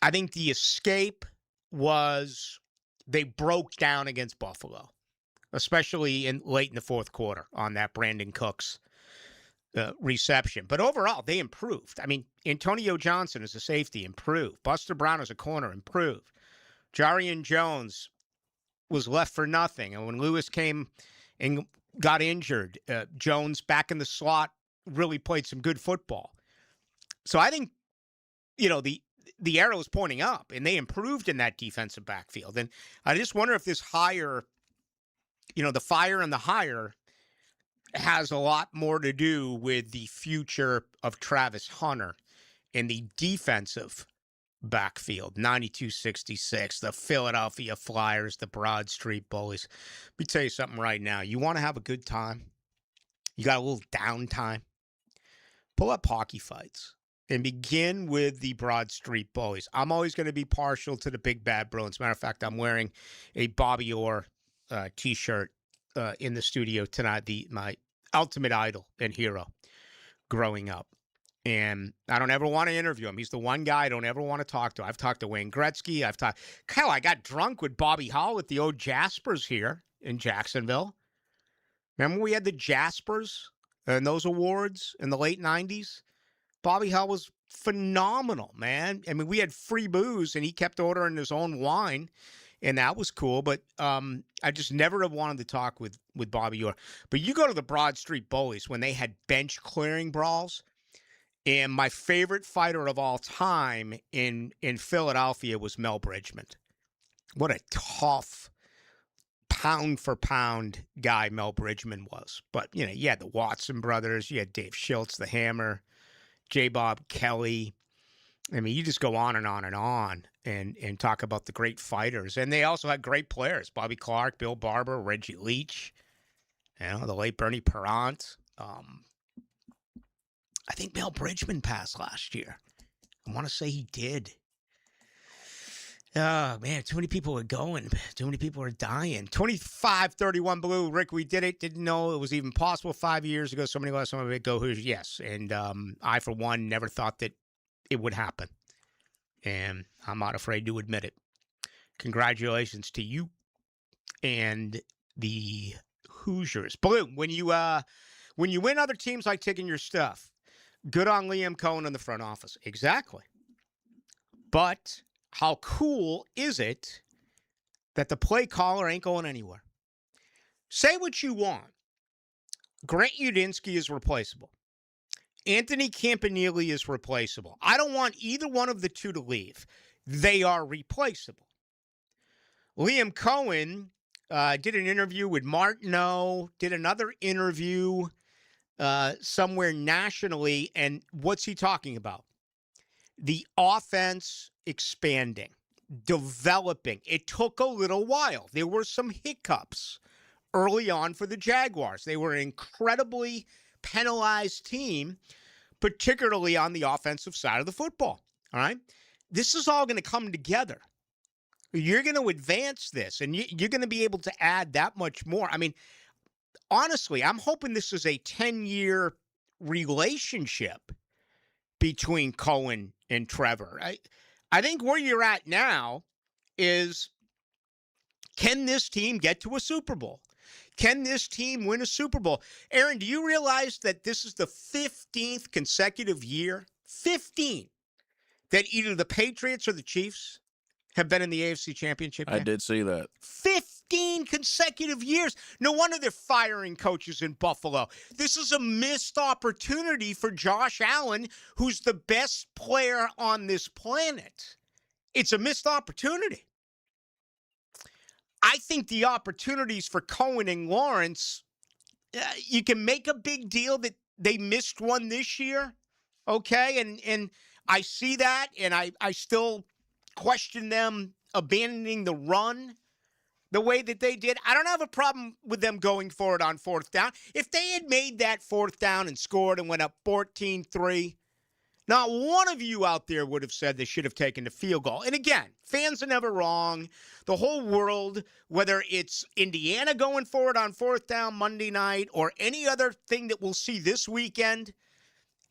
I think the escape was they broke down against Buffalo, especially late in the fourth quarter on that Brandon Cooks reception. But overall, they improved. I mean, Antonio Johnson as a safety improved. Buster Brown as a corner improved. Jarian Jones was left for nothing. And when Lewis came and got injured, Jones back in the slot really played some good football. So I think, the arrow is pointing up, and they improved in that defensive backfield. And I just wonder if this hire, the fire and the hire has a lot more to do with the future of Travis Hunter in the defensive backfield. 92-66, the Philadelphia Flyers, the Broad Street Bullies. Let me tell you something right now. You want to have a good time? You got a little downtime? Pull up Hockey Fights and begin with the Broad Street Bullies. I'm always going to be partial to the Big Bad Bruins. Matter of fact, I'm wearing a Bobby Orr T-shirt in the studio tonight, my ultimate idol and hero growing up. And I don't ever want to interview him. He's the one guy I don't ever want to talk to. I've talked to Wayne Gretzky. I got drunk with Bobby Hull at the old Jaspers here in Jacksonville. Remember we had the Jaspers and those awards in the late 90s? Bobby Hull was phenomenal, man. I mean, we had free booze, and he kept ordering his own wine, and that was cool. But I just never have wanted to talk with Bobby Orr. But you go to the Broad Street Bullies when they had bench clearing brawls, and my favorite fighter of all time in Philadelphia was Mel Bridgman. What a tough, pound-for-pound guy Mel Bridgman was. But, you had the Watson brothers. You had Dave Schultz, the Hammer. J. Bob Kelly. I mean, you just go on and on and on and talk about the great fighters. And they also had great players. Bobby Clark, Bill Barber, Reggie Leach, the late Bernie Perrant. I think Mel Bridgman passed last year. I want to say he did. Oh, man, too many people are going. Too many people are dying. 25-31 Blue. Rick, we did it. Didn't know it was even possible 5 years ago. So many less, some of it go Hoosiers. Yes. And I, for one, never thought that it would happen. And I'm not afraid to admit it. Congratulations to you and the Hoosiers. Blue, when you win, other teams like taking your stuff. Good on Liam Cohen in the front office. Exactly. But how cool is it that the play caller ain't going anywhere? Say what you want. Grant Udinski is replaceable. Anthony Campanile is replaceable. I don't want either one of the two to leave. They are replaceable. Liam Cohen did an interview with Martineau, did another interview somewhere nationally, and what's he talking about? The offense expanding, developing. It took a little while. There were some hiccups early on for the Jaguars. They were an incredibly penalized team, particularly on the offensive side of the football. All right? This is all going to come together. You're going to advance this, and you're going to be able to add that much more. I mean, honestly, I'm hoping this is a 10-year relationship between Cohen and Trevor. I think where you're at now is, can this team get to a Super Bowl? Can this team win a Super Bowl? Aaron, do you realize that this is the 15th consecutive year, 15, that either the Patriots or the Chiefs have been in the AFC Championship game? I did see that. 15 consecutive years. No wonder they're firing coaches in Buffalo. This is a missed opportunity for Josh Allen, who's the best player on this planet. It's a missed opportunity. I think the opportunities for Cohen and Lawrence, you can make a big deal that they missed one this year, okay? And I see that, and I still question them abandoning the run the way that they did. I don't have a problem with them going for it on fourth down. If they had made that fourth down and scored and went up 14-3, not one of you out there would have said they should have taken the field goal. And again, fans are never wrong. The whole world, whether it's Indiana going for it on fourth down Monday night or any other thing that we'll see this weekend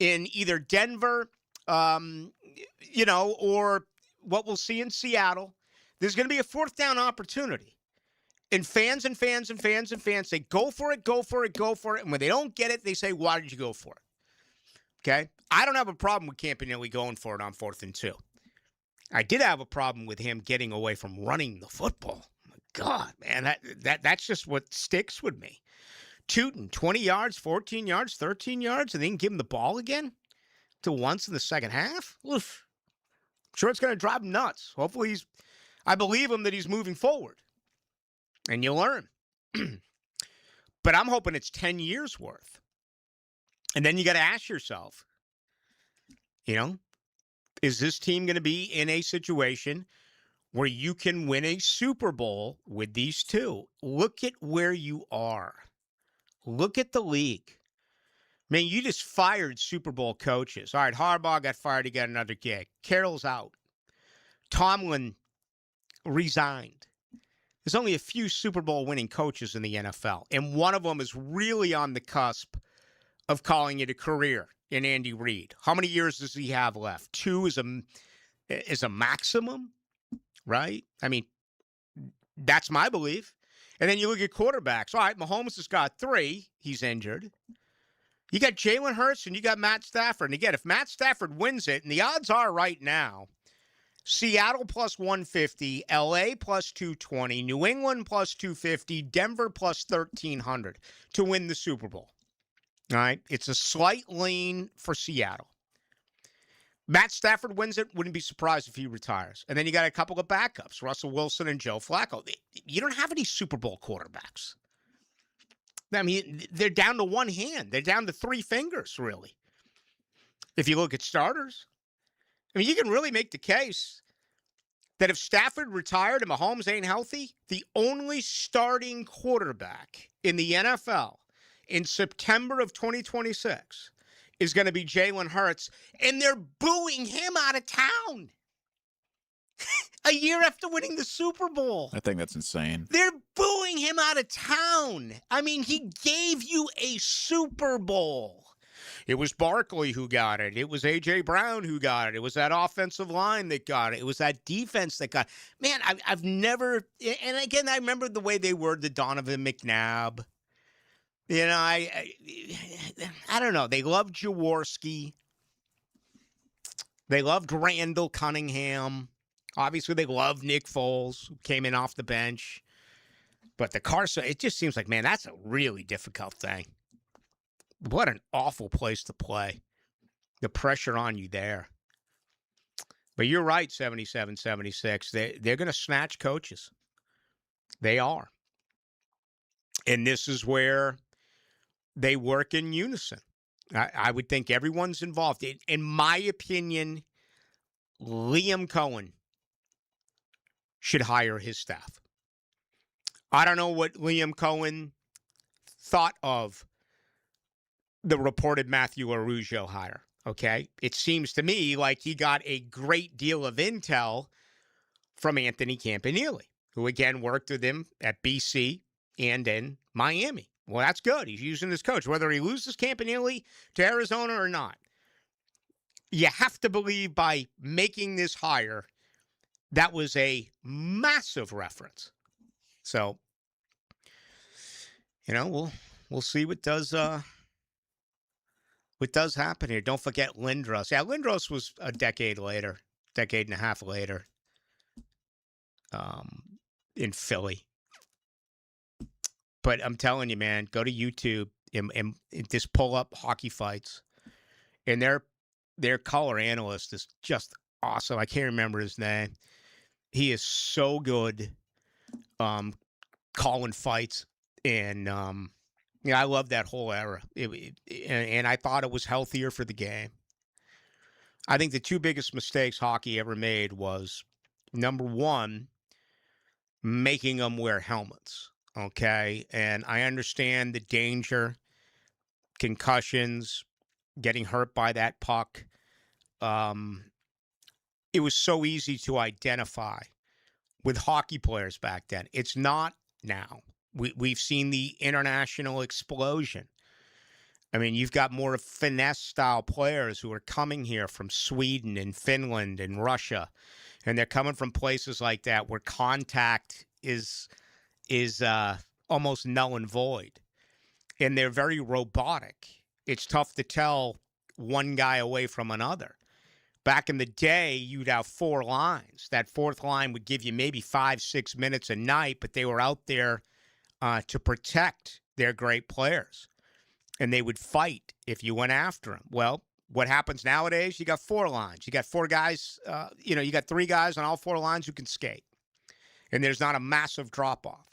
in either Denver, or what we'll see in Seattle, there's going to be a fourth down opportunity. And fans say, go for it, go for it, go for it. And when they don't get it, they say, why did you go for it? Okay? I don't have a problem with Campanile going for it on 4th and 2. I did have a problem with him getting away from running the football. My God, man, that's just what sticks with me. Tootin, 20 yards, 14 yards, 13 yards, and then give him the ball again to once in the second half? Oof. I'm sure it's going to drive him nuts. Hopefully I believe him that he's moving forward. And you learn. But I'm hoping it's 10 years worth. And then you got to ask yourself, is this team going to be in a situation where you can win a Super Bowl with these two? Look at where you are. Look at the league. Man, you just fired Super Bowl coaches. All right, Harbaugh got fired. He got another gig. Carroll's out. Tomlin resigned. There's only a few Super Bowl winning coaches in the NFL, and one of them is really on the cusp of calling it a career in Andy Reid. How many years does he have left? 2 is a maximum, right? I mean, that's my belief. And then you look at quarterbacks. All right, Mahomes has got 3. He's injured. You got Jalen Hurts and you got Matt Stafford. And again, if Matt Stafford wins it, and the odds are right now, Seattle plus 150, LA plus 220, New England plus 250, Denver plus 1,300 to win the Super Bowl. All right? It's a slight lean for Seattle. Matt Stafford wins it, wouldn't be surprised if he retires. And then you got a couple of backups, Russell Wilson and Joe Flacco. You don't have any Super Bowl quarterbacks. I mean, they're down to one hand. They're down to 3 fingers, really. If you look at starters, I mean, you can really make the case that if Stafford retired and Mahomes ain't healthy, the only starting quarterback in the NFL in September of 2026 is going to be Jalen Hurts, and they're booing him out of town a year after winning the Super Bowl. I think that's insane. They're booing him out of town. I mean, he gave you a Super Bowl. It was Barkley who got it. It was A.J. Brown who got it. It was that offensive line that got it. It was that defense that got it. Man, I've never – and again, I remember the way they were the Donovan McNabb. You know, I don't know. They loved Jaworski. They loved Randall Cunningham. Obviously, they loved Nick Foles, who came in off the bench. But the Carson, it just seems like, man, that's a really difficult thing. What an awful place to play. The pressure on you there. But you're right, 77-76. They're going to snatch coaches. They are. And this is where they work in unison. I would think everyone's involved. In my opinion, Liam Cohen should hire his staff. I don't know what Liam Cohen thought of the reported Matthew Arujo hire, okay? It seems to me like he got a great deal of intel from Anthony Campanile, who again worked with him at BC and in Miami. Well, that's good. He's using his coach, whether he loses Campanile to Arizona or not. You have to believe by making this hire, that was a massive reference. So, you know, we'll see what does happen here. Don't forget Lindros. Yeah, Lindros was a decade and a half later, in Philly. But I'm telling you, man, go to YouTube and just pull up hockey fights. And their color analyst is just awesome. I can't remember his name. He is so good calling fights. And yeah, I love that whole era. And I thought it was healthier for the game. I think the two biggest mistakes hockey ever made was, number one, making them wear helmets. Okay, and I understand the danger, concussions, getting hurt by that puck. It was so easy to identify with hockey players back then. It's not now. We've seen the international explosion. I mean, you've got more finesse-style players who are coming here from Sweden and Finland and Russia, and they're coming from places like that where contact is almost null and void. And they're very robotic. It's tough to tell one guy away from another. Back in the day, you'd have four lines. That fourth line would give you maybe 5-6 minutes a night, but they were out there to protect their great players. And they would fight if you went after them. Well, what happens nowadays, you got four lines. You got four guys, you got three guys on all four lines who can skate. And there's not a massive drop-off.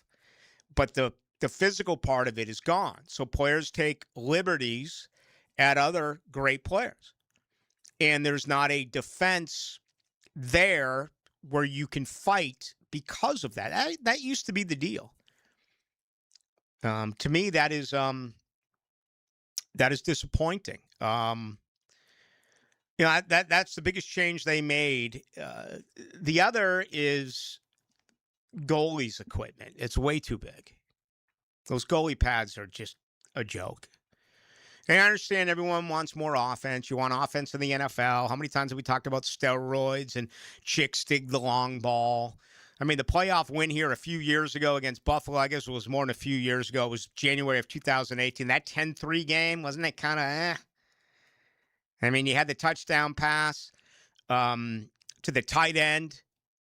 But the physical part of it is gone. So players take liberties at other great players. And there's not a defense there where you can fight because of that. That used to be the deal. To me, that is disappointing. That's the biggest change they made. The other is goalies' equipment. It's way too big. Those goalie pads are just a joke. And I understand everyone wants more offense. You want offense in the NFL. How many times have we talked about steroids and chicks dig the long ball? I mean, the playoff win here a few years ago against Buffalo, I guess it was more than a few years ago. It was January of 2018. That 10-3 game, wasn't it kind of I mean, you had the touchdown pass to the tight end.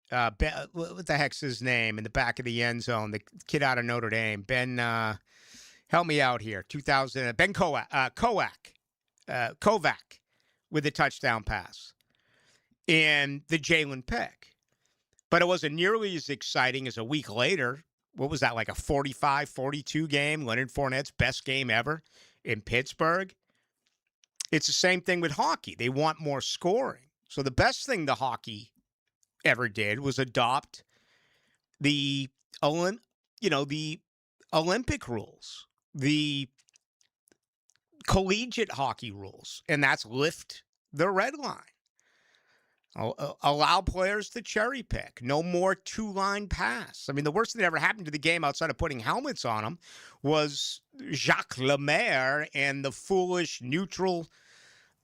What the heck's his name in the back of the end zone? The kid out of Notre Dame. Ben, help me out here. Ben Kovac with the touchdown pass. And the Jalen pick. But it wasn't nearly as exciting as a week later. What was that, like a 45-42 game? Leonard Fournette's best game ever in Pittsburgh. It's the same thing with hockey. They want more scoring. So the best thing the hockey ever did was adopt the the Olympic rules, the collegiate hockey rules, and that's lift the red line. Allow players to cherry pick. No more two-line pass. I mean, the worst thing that ever happened to the game outside of putting helmets on them was Jacques Lemaire and the foolish neutral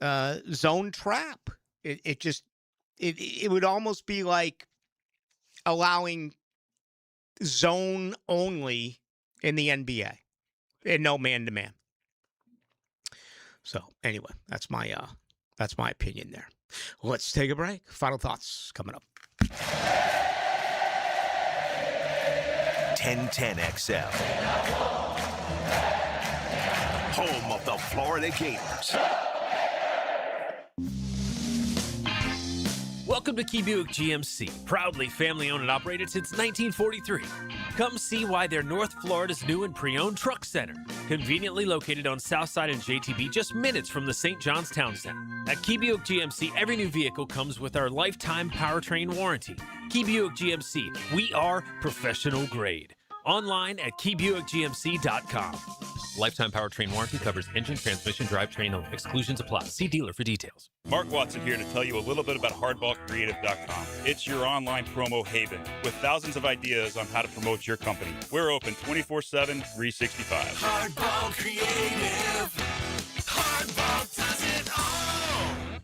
zone trap. It would almost be like allowing zone only in the NBA and no man-to-man. So anyway, that's my opinion there. Let's take a break. Final thoughts coming up. 1010XL. Home of the Florida Gators. Welcome to Key Buick GMC, proudly family-owned and operated since 1943. Come see why they're North Florida's new and pre-owned truck center, conveniently located on Southside and JTB, just minutes from the St. John's Town Center. At Key Buick GMC, every new vehicle comes with our lifetime powertrain warranty. Key Buick GMC, we are professional grade. Online at KeyBuickGMC.com. Lifetime powertrain warranty covers engine, transmission, drivetrain only. Exclusions apply. See dealer for details. Mark Watson here to tell you a little bit about HardballCreative.com. It's your online promo haven with thousands of ideas on how to promote your company. We're open 24/7, 365. Hardball Creative. Hardball does it all.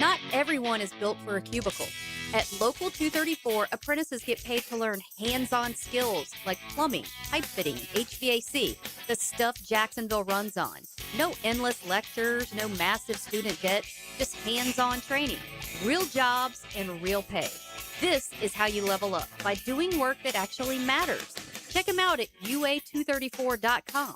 Not everyone is built for a cubicle. At Local 234, apprentices get paid to learn hands-on skills like plumbing, pipe fitting, HVAC, the stuff Jacksonville runs on. No endless lectures, no massive student debt, just hands-on training, real jobs, and real pay. This is how you level up, by doing work that actually matters. Check them out at UA234.com.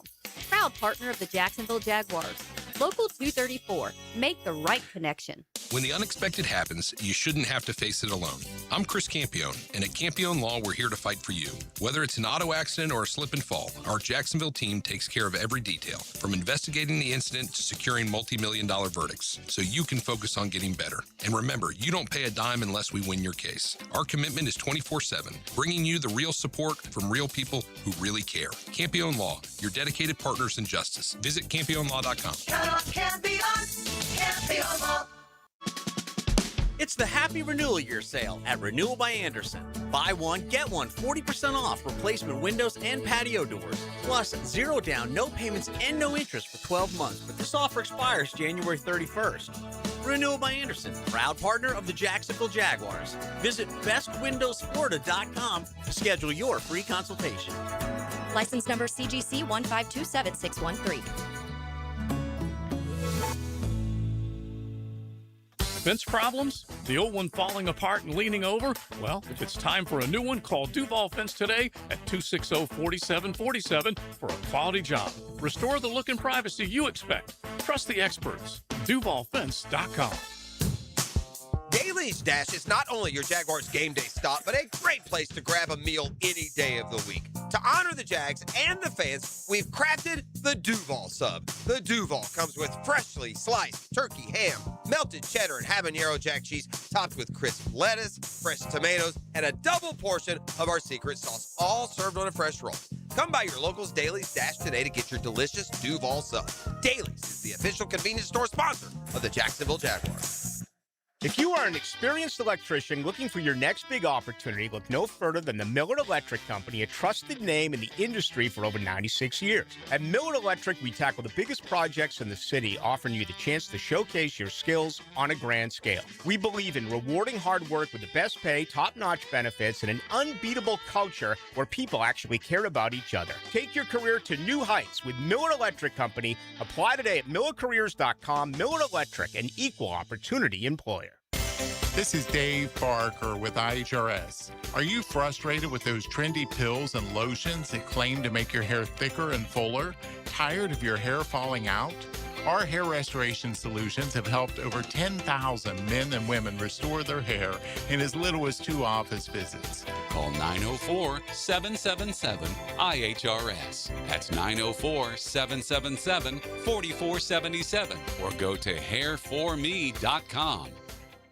Proud partner of the Jacksonville Jaguars. Local 234. Make the right connection. When the unexpected happens, you shouldn't have to face it alone. I'm Chris Campione, and at Campione Law, we're here to fight for you. Whether it's an auto accident or a slip and fall, our Jacksonville team takes care of every detail, from investigating the incident to securing multi-million-dollar verdicts, so you can focus on getting better. And remember, you don't pay a dime unless we win your case. Our commitment is 24/7, bringing you the real support from real people who really care. Campione Law, your dedicated partners in justice. Visit CampioneLaw.com. Count on Campione. Campione Law. It's the Happy Renewal Year sale at Renewal by Anderson. Buy one, get one 40% off replacement windows and patio doors. Plus, 0 down, no payments, and no interest for 12 months. But this offer expires January 31st. Renewal by Anderson, proud partner of the Jacksonville Jaguars. Visit bestwindowsflorida.com to schedule your free consultation. License number CGC 1527613. Fence problems? The old one falling apart and leaning over? Well, if it's time for a new one, call Duval Fence today at 260-4747 for a quality job. Restore the look and privacy you expect. Trust the experts. DuvalFence.com. Daly's Dash is not only your Jaguars game day stop, but a great place to grab a meal any day of the week. To honor the Jags and the fans, we've crafted the Duval Sub. The Duval comes with freshly sliced turkey ham, melted cheddar, and habanero jack cheese, topped with crisp lettuce, fresh tomatoes, and a double portion of our secret sauce, all served on a fresh roll. Come by your local's Daly's Dash today to get your delicious Duval Sub. Daly's is the official convenience store sponsor of the Jacksonville Jaguars. If you are an experienced electrician looking for your next big opportunity, look no further than the Millard Electric Company, a trusted name in the industry for over 96 years. At Millard Electric, we tackle the biggest projects in the city, offering you the chance to showcase your skills on a grand scale. We believe in rewarding hard work with the best pay, top-notch benefits, and an unbeatable culture where people actually care about each other. Take your career to new heights with Millard Electric Company. Apply today at millercareers.com. Millard Electric, an equal opportunity employer. This is Dave Barker with IHRS. Are you frustrated with those trendy pills and lotions that claim to make your hair thicker and fuller? Tired of your hair falling out? Our hair restoration solutions have helped over 10,000 men and women restore their hair in as little as 2 office visits. Call 904-777-IHRS. That's 904-777-4477 or go to hairforme.com.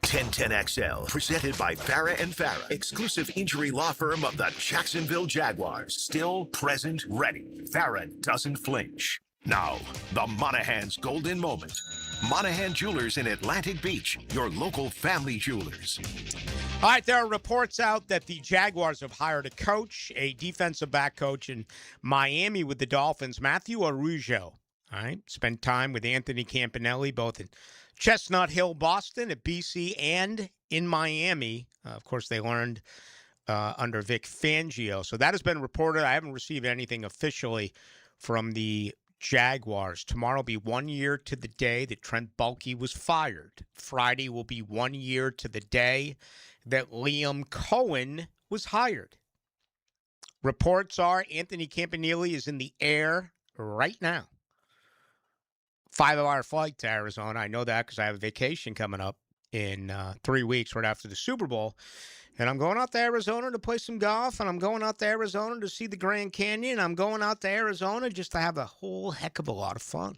1010XL, presented by Farah and Farah, exclusive injury law firm of the Jacksonville Jaguars. Still, present, ready. Farah doesn't flinch. Now, the Monahan's golden moment. Monahan Jewelers in Atlantic Beach, your local family jewelers. All right, there are reports out that the Jaguars have hired a coach, a defensive back coach in Miami with the Dolphins, Matthew Arujo. All right, spent time with Anthony Campanelli, both in Chestnut Hill, Boston, at BC, and in Miami. Of course, they learned under Vic Fangio. So that has been reported. I haven't received anything officially from the Jaguars. Tomorrow will be 1 year to the day that Trent Baalke was fired. Friday will be 1 year to the day that Liam Cohen was hired. Reports are Anthony Campanelli is in the air right now. 5-hour flight to Arizona. I know that because I have a vacation coming up in 3 weeks right after the Super Bowl. And I'm going out to Arizona to play some golf, and I'm going out to Arizona to see the Grand Canyon, and I'm going out to Arizona just to have a whole heck of a lot of fun.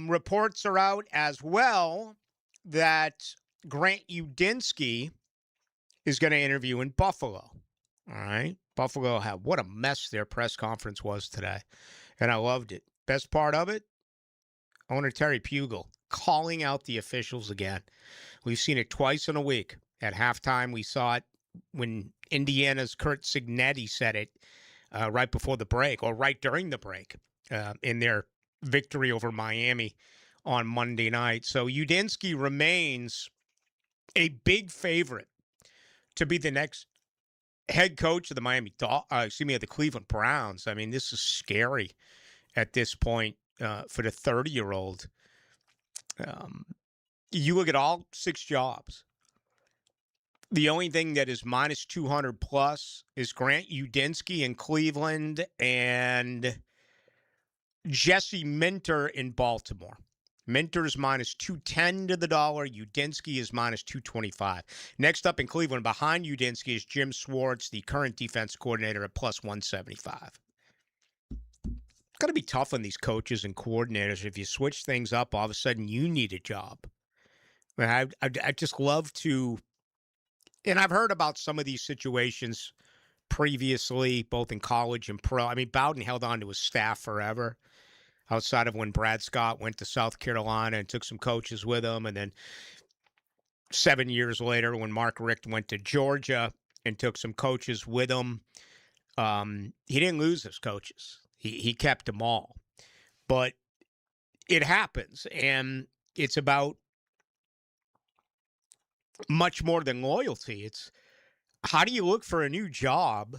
Reports are out as well that Grant Udinski is going to interview in Buffalo. All right? Buffalo had, what a mess their press conference was today, and I loved it. Best part of it, owner Terry Pugel calling out the officials again. We've seen it twice in a week. At halftime, we saw it when Indiana's Curt Cignetti said it right before the break, or right during the break, in their victory over Miami on Monday night. So Udinski remains a big favorite to be the next head coach of the the Cleveland Browns. I mean, this is scary at this point for the 30-year-old. You look at all 6 jobs. The only thing that is minus 200 plus is Grant Udinski in Cleveland and Jesse Minter in Baltimore. Minter's minus 210 to the dollar. Udinski is minus 225. Next up in Cleveland, behind Udinski, is Jim Schwartz, the current defense coordinator, at plus 175. It's got to be tough on these coaches and coordinators. If you switch things up, all of a sudden you need a job. I just love to... And I've heard about some of these situations previously, both in college and pro. I mean, Bowden held on to his staff forever, outside of when Brad Scott went to South Carolina and took some coaches with him. And then 7 years later, when Mark Richt went to Georgia and took some coaches with him, he didn't lose his coaches. He kept them all. But it happens, and it's about much more than loyalty. It's how do you look for a new job?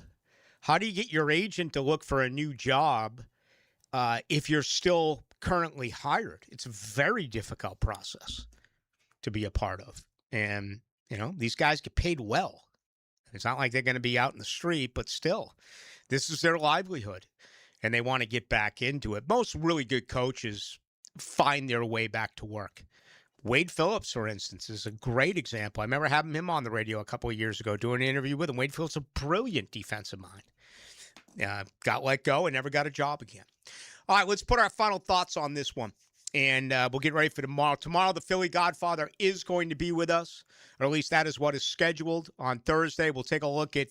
How do you get your agent to look for a new job if you're still currently hired? It's a very difficult process to be a part of. And, you know, these guys get paid well. It's not like they're going to be out in the street, but still, this is their livelihood, and they want to get back into it. Most really good coaches find their way back to work. Wade Phillips, for instance, is a great example. I remember having him on the radio a couple of years ago doing an interview with him. Wade Phillips is a brilliant defensive mind. Got let go and never got a job again. All right, let's put our final thoughts on this one, and we'll get ready for tomorrow. Tomorrow, the Philly Godfather is going to be with us, or at least that is what is scheduled. On Thursday, we'll take a look at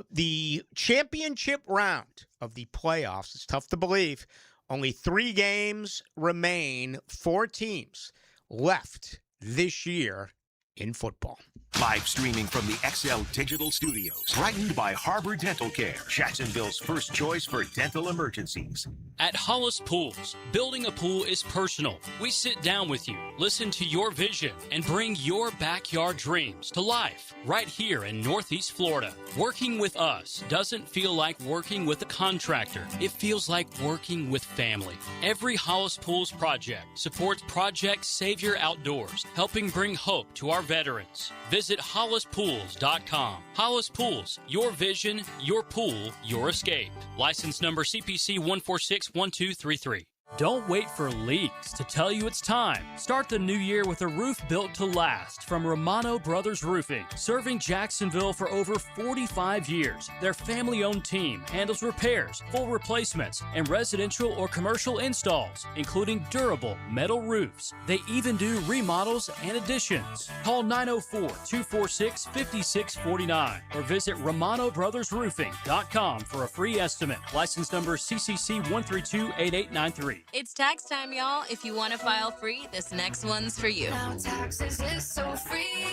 the championship round of the playoffs. It's tough to believe. Only 3 games remain, 4 teams left this year in football. Live streaming from the XL Digital Studios. Brightened by Harbor Dental Care, Jacksonville's first choice for dental emergencies. At Hollis Pools, building a pool is personal. We sit down with you, listen to your vision, and bring your backyard dreams to life right here in Northeast Florida. Working with us doesn't feel like working with a contractor. It feels like working with family. Every Hollis Pools project supports Project Savior Outdoors, helping bring hope to our veterans. Visit HollisPools.com. Hollis Pools, your vision, your pool, your escape. License number CPC 1461233. Don't wait for leaks to tell you it's time. Start the new year with a roof built to last from Romano Brothers Roofing, serving Jacksonville for over 45 years. Their family-owned team handles repairs, full replacements, and residential or commercial installs, including durable metal roofs. They even do remodels and additions. Call 904-246-5649 or visit RomanoBrothersRoofing.com for a free estimate. License number CCC 1328893. It's tax time, y'all. If you want to file free, this next one's for you. Now taxes is so free.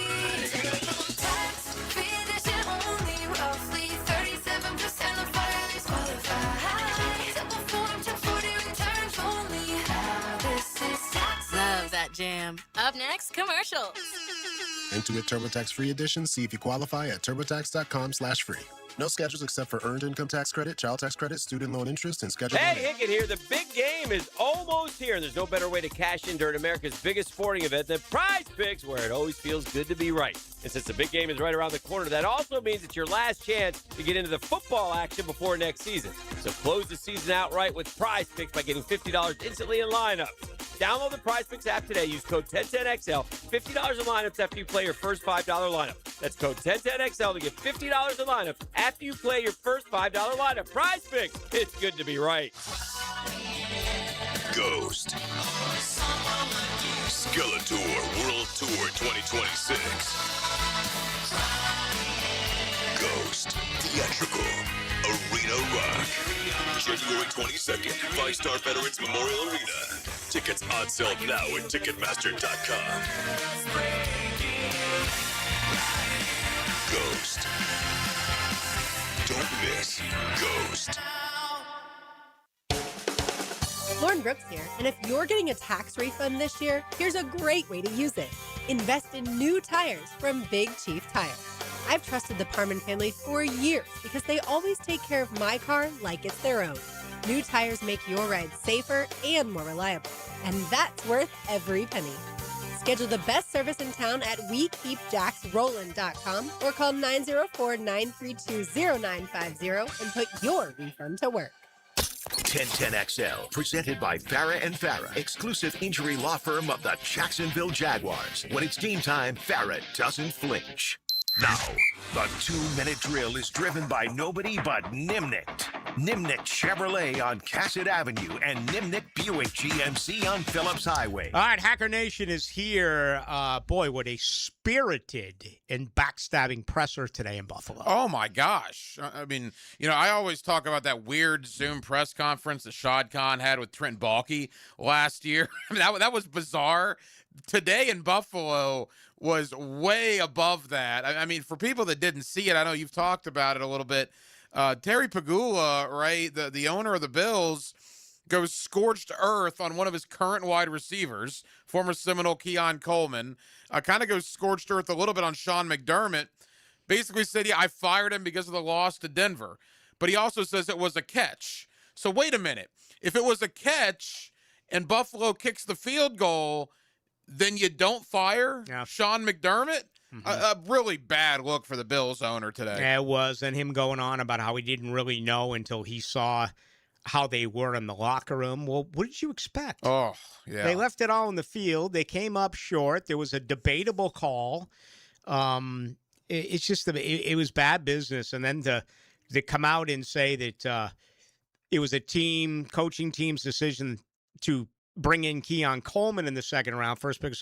Tax free this year only, roughly 37% of filers qualify. Simple form 240 returns only. Now this is tax. Love that jam. Up next, commercials. Intuit TurboTax Free Edition. See if you qualify at TurboTax.com/free. No schedules except for earned income tax credit, child tax credit, student loan interest, and scheduled. Hey, Hickett here. The big game is almost here, and there's no better way to cash in during America's biggest sporting event than Prize Picks, where it always feels good to be right. And since the big game is right around the corner, that also means it's your last chance to get into the football action before next season. So close the season out right with Prize Picks by getting $50 instantly in lineups. Download the Prize Picks app today. Use code 1010XL. $50 in lineups after you play your first $5 lineup. That's code 1010XL to get $50 in lineups after you play your first $5 lineup. Prize Picks. It's good to be right. Ghost. Skeletor World Tour 2026. Ghost. Theatrical. Arena Rock. January 22nd, Five-Star Veterans Memorial Arena. Tickets on sale now at Ticketmaster.com. Ghost. Don't miss Ghost. Lauren Brooks here, and if you're getting a tax refund this year, here's a great way to use it. Invest in new tires from Big Chief Tire. I've trusted the Parman family for years because they always take care of my car like it's their own. New tires make your ride safer and more reliable, and that's worth every penny. Schedule the best service in town at WeKeepJacksRollin.com or call 904-932-0950 and put your refund to work. 1010XL, presented by Farah and Farah, exclusive injury law firm of the Jacksonville Jaguars. When it's game time, Farah doesn't flinch. Now, the 2-minute drill is driven by nobody but Nimnicht. Nimnicht Chevrolet on Cassett Avenue and Nimnicht Buick GMC on Phillips Highway. All right, Hacker Nation is here. Boy, what a spirited and backstabbing presser today in Buffalo. Oh, my gosh. I mean, I always talk about that weird Zoom press conference that Shad Khan had with Trent Baalke last year. that was bizarre. Today in Buffalo was way above that. I mean, for people that didn't see it, I know you've talked about it a little bit. Terry Pagula, right, the owner of the Bills, goes scorched earth on one of his current wide receivers, former Seminole Keon Coleman. Kind of goes scorched earth a little bit on Sean McDermott. Basically said, I fired him because of the loss to Denver. But he also says it was a catch. So wait a minute. If it was a catch and Buffalo kicks the field goal, then you don't fire Sean McDermott? Mm-hmm. A really bad look for the Bills owner today. Yeah, it was. And him going on about how he didn't really know until he saw how they were in the locker room. Well, what did you expect? Oh, yeah. They left it all in the field. They came up short. There was a debatable call. It's just, it was bad business. And then to come out and say that it was a coaching team's decision to bring in Keon Coleman in the second round, first pick.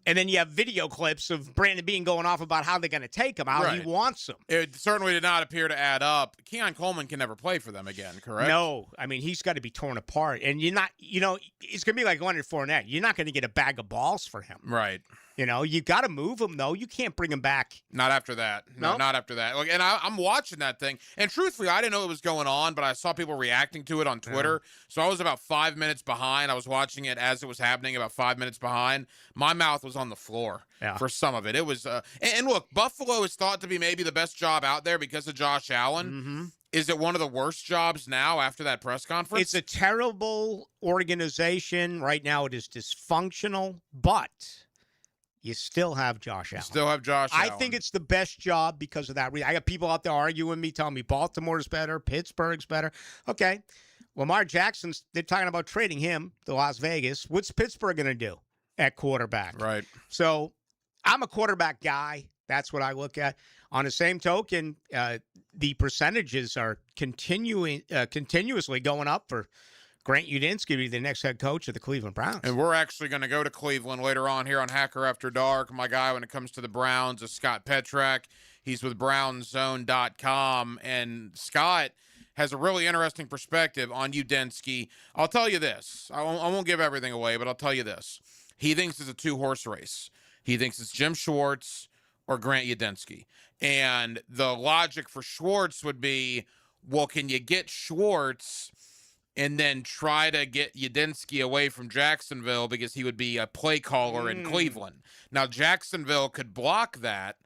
And then you have video clips of Brandon Beane going off about how they're going to take him, how he wants him. It certainly did not appear to add up. Keon Coleman can never play for them again, correct? No. I mean, he's got to be torn apart. And you're not, it's going to be like Leonard Fournette. You're not going to get a bag of balls for him. Right. You got to move him, though. You can't bring him back. Not after that. No, not after that. And I'm watching that thing. And truthfully, I didn't know it was going on, but I saw people reacting to it on Twitter. Yeah. So I was about 5 minutes behind. I was watching it as it was happening, about 5 minutes behind. My mouth was on the floor for some of it. It was, and look, Buffalo is thought to be maybe the best job out there because of Josh Allen. Mm-hmm. Is it one of the worst jobs now after that press conference? It's a terrible organization. Right now it is dysfunctional, but you still have Josh Allen. I think it's the best job because of that. I got people out there arguing with me, telling me Baltimore's better, Pittsburgh's better. Okay. Lamar Jackson's, they're talking about trading him to Las Vegas. What's Pittsburgh going to do at quarterback? Right. So I'm a quarterback guy. That's what I look at. On the same token, the percentages are continuously going up for Grant Udinski to be the next head coach of the Cleveland Browns. And we're actually going to go to Cleveland later on here on Hacker After Dark. My guy when it comes to the Browns is Scott Petrak. He's with BrownsZone.com. And Scott has a really interesting perspective on Udinski. I'll tell you this. I won't give everything away, but I'll tell you this. He thinks it's a two-horse race. He thinks it's Jim Schwartz or Grant Udinski. And the logic for Schwartz would be, well, can you get Schwartz and then try to get Udinski away from Jacksonville because he would be a play caller in Cleveland? Now, Jacksonville could block that.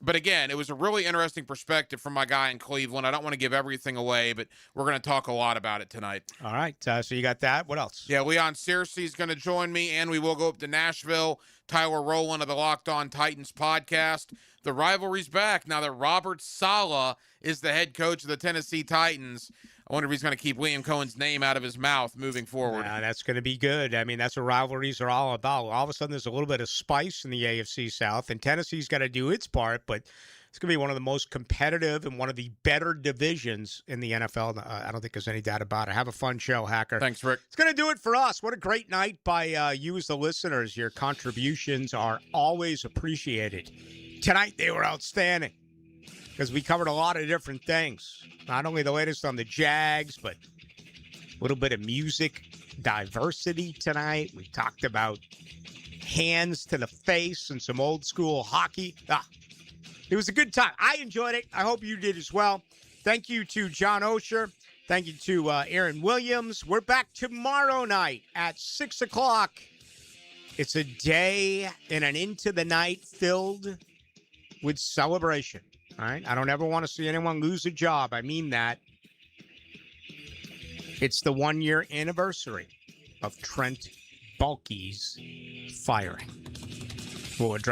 But again, it was a really interesting perspective from my guy in Cleveland. I don't want to give everything away, but we're going to talk a lot about it tonight. All right. So you got that. What else? Yeah, Leon Searcy is going to join me, and we will go up to Nashville. Tyler Rowland of the Locked On Titans podcast. The rivalry's back now that Robert Saleh is the head coach of the Tennessee Titans. I wonder if he's going to keep Liam Cohen's name out of his mouth moving forward. That's going to be good. I mean, that's what rivalries are all about. All of a sudden, there's a little bit of spice in the AFC South, and Tennessee's got to do its part, but it's going to be one of the most competitive and one of the better divisions in the NFL. I don't think there's any doubt about it. Have a fun show, Hacker. Thanks, Rick. It's going to do it for us. What a great night by you as the listeners. Your contributions are always appreciated. Tonight, they were outstanding because we covered a lot of different things. Not only the latest on the Jags, but a little bit of music diversity tonight. We talked about hands to the face and some old school hockey. It was a good time. I enjoyed it. I hope you did as well. Thank you to John Osher. Thank you to Aaron Williams. We're back tomorrow night at 6 o'clock. It's a day and an into the night filled with celebration. All right? I don't ever want to see anyone lose a job. I mean that. It's the 1-year anniversary of Trent Baalke's firing. We'll address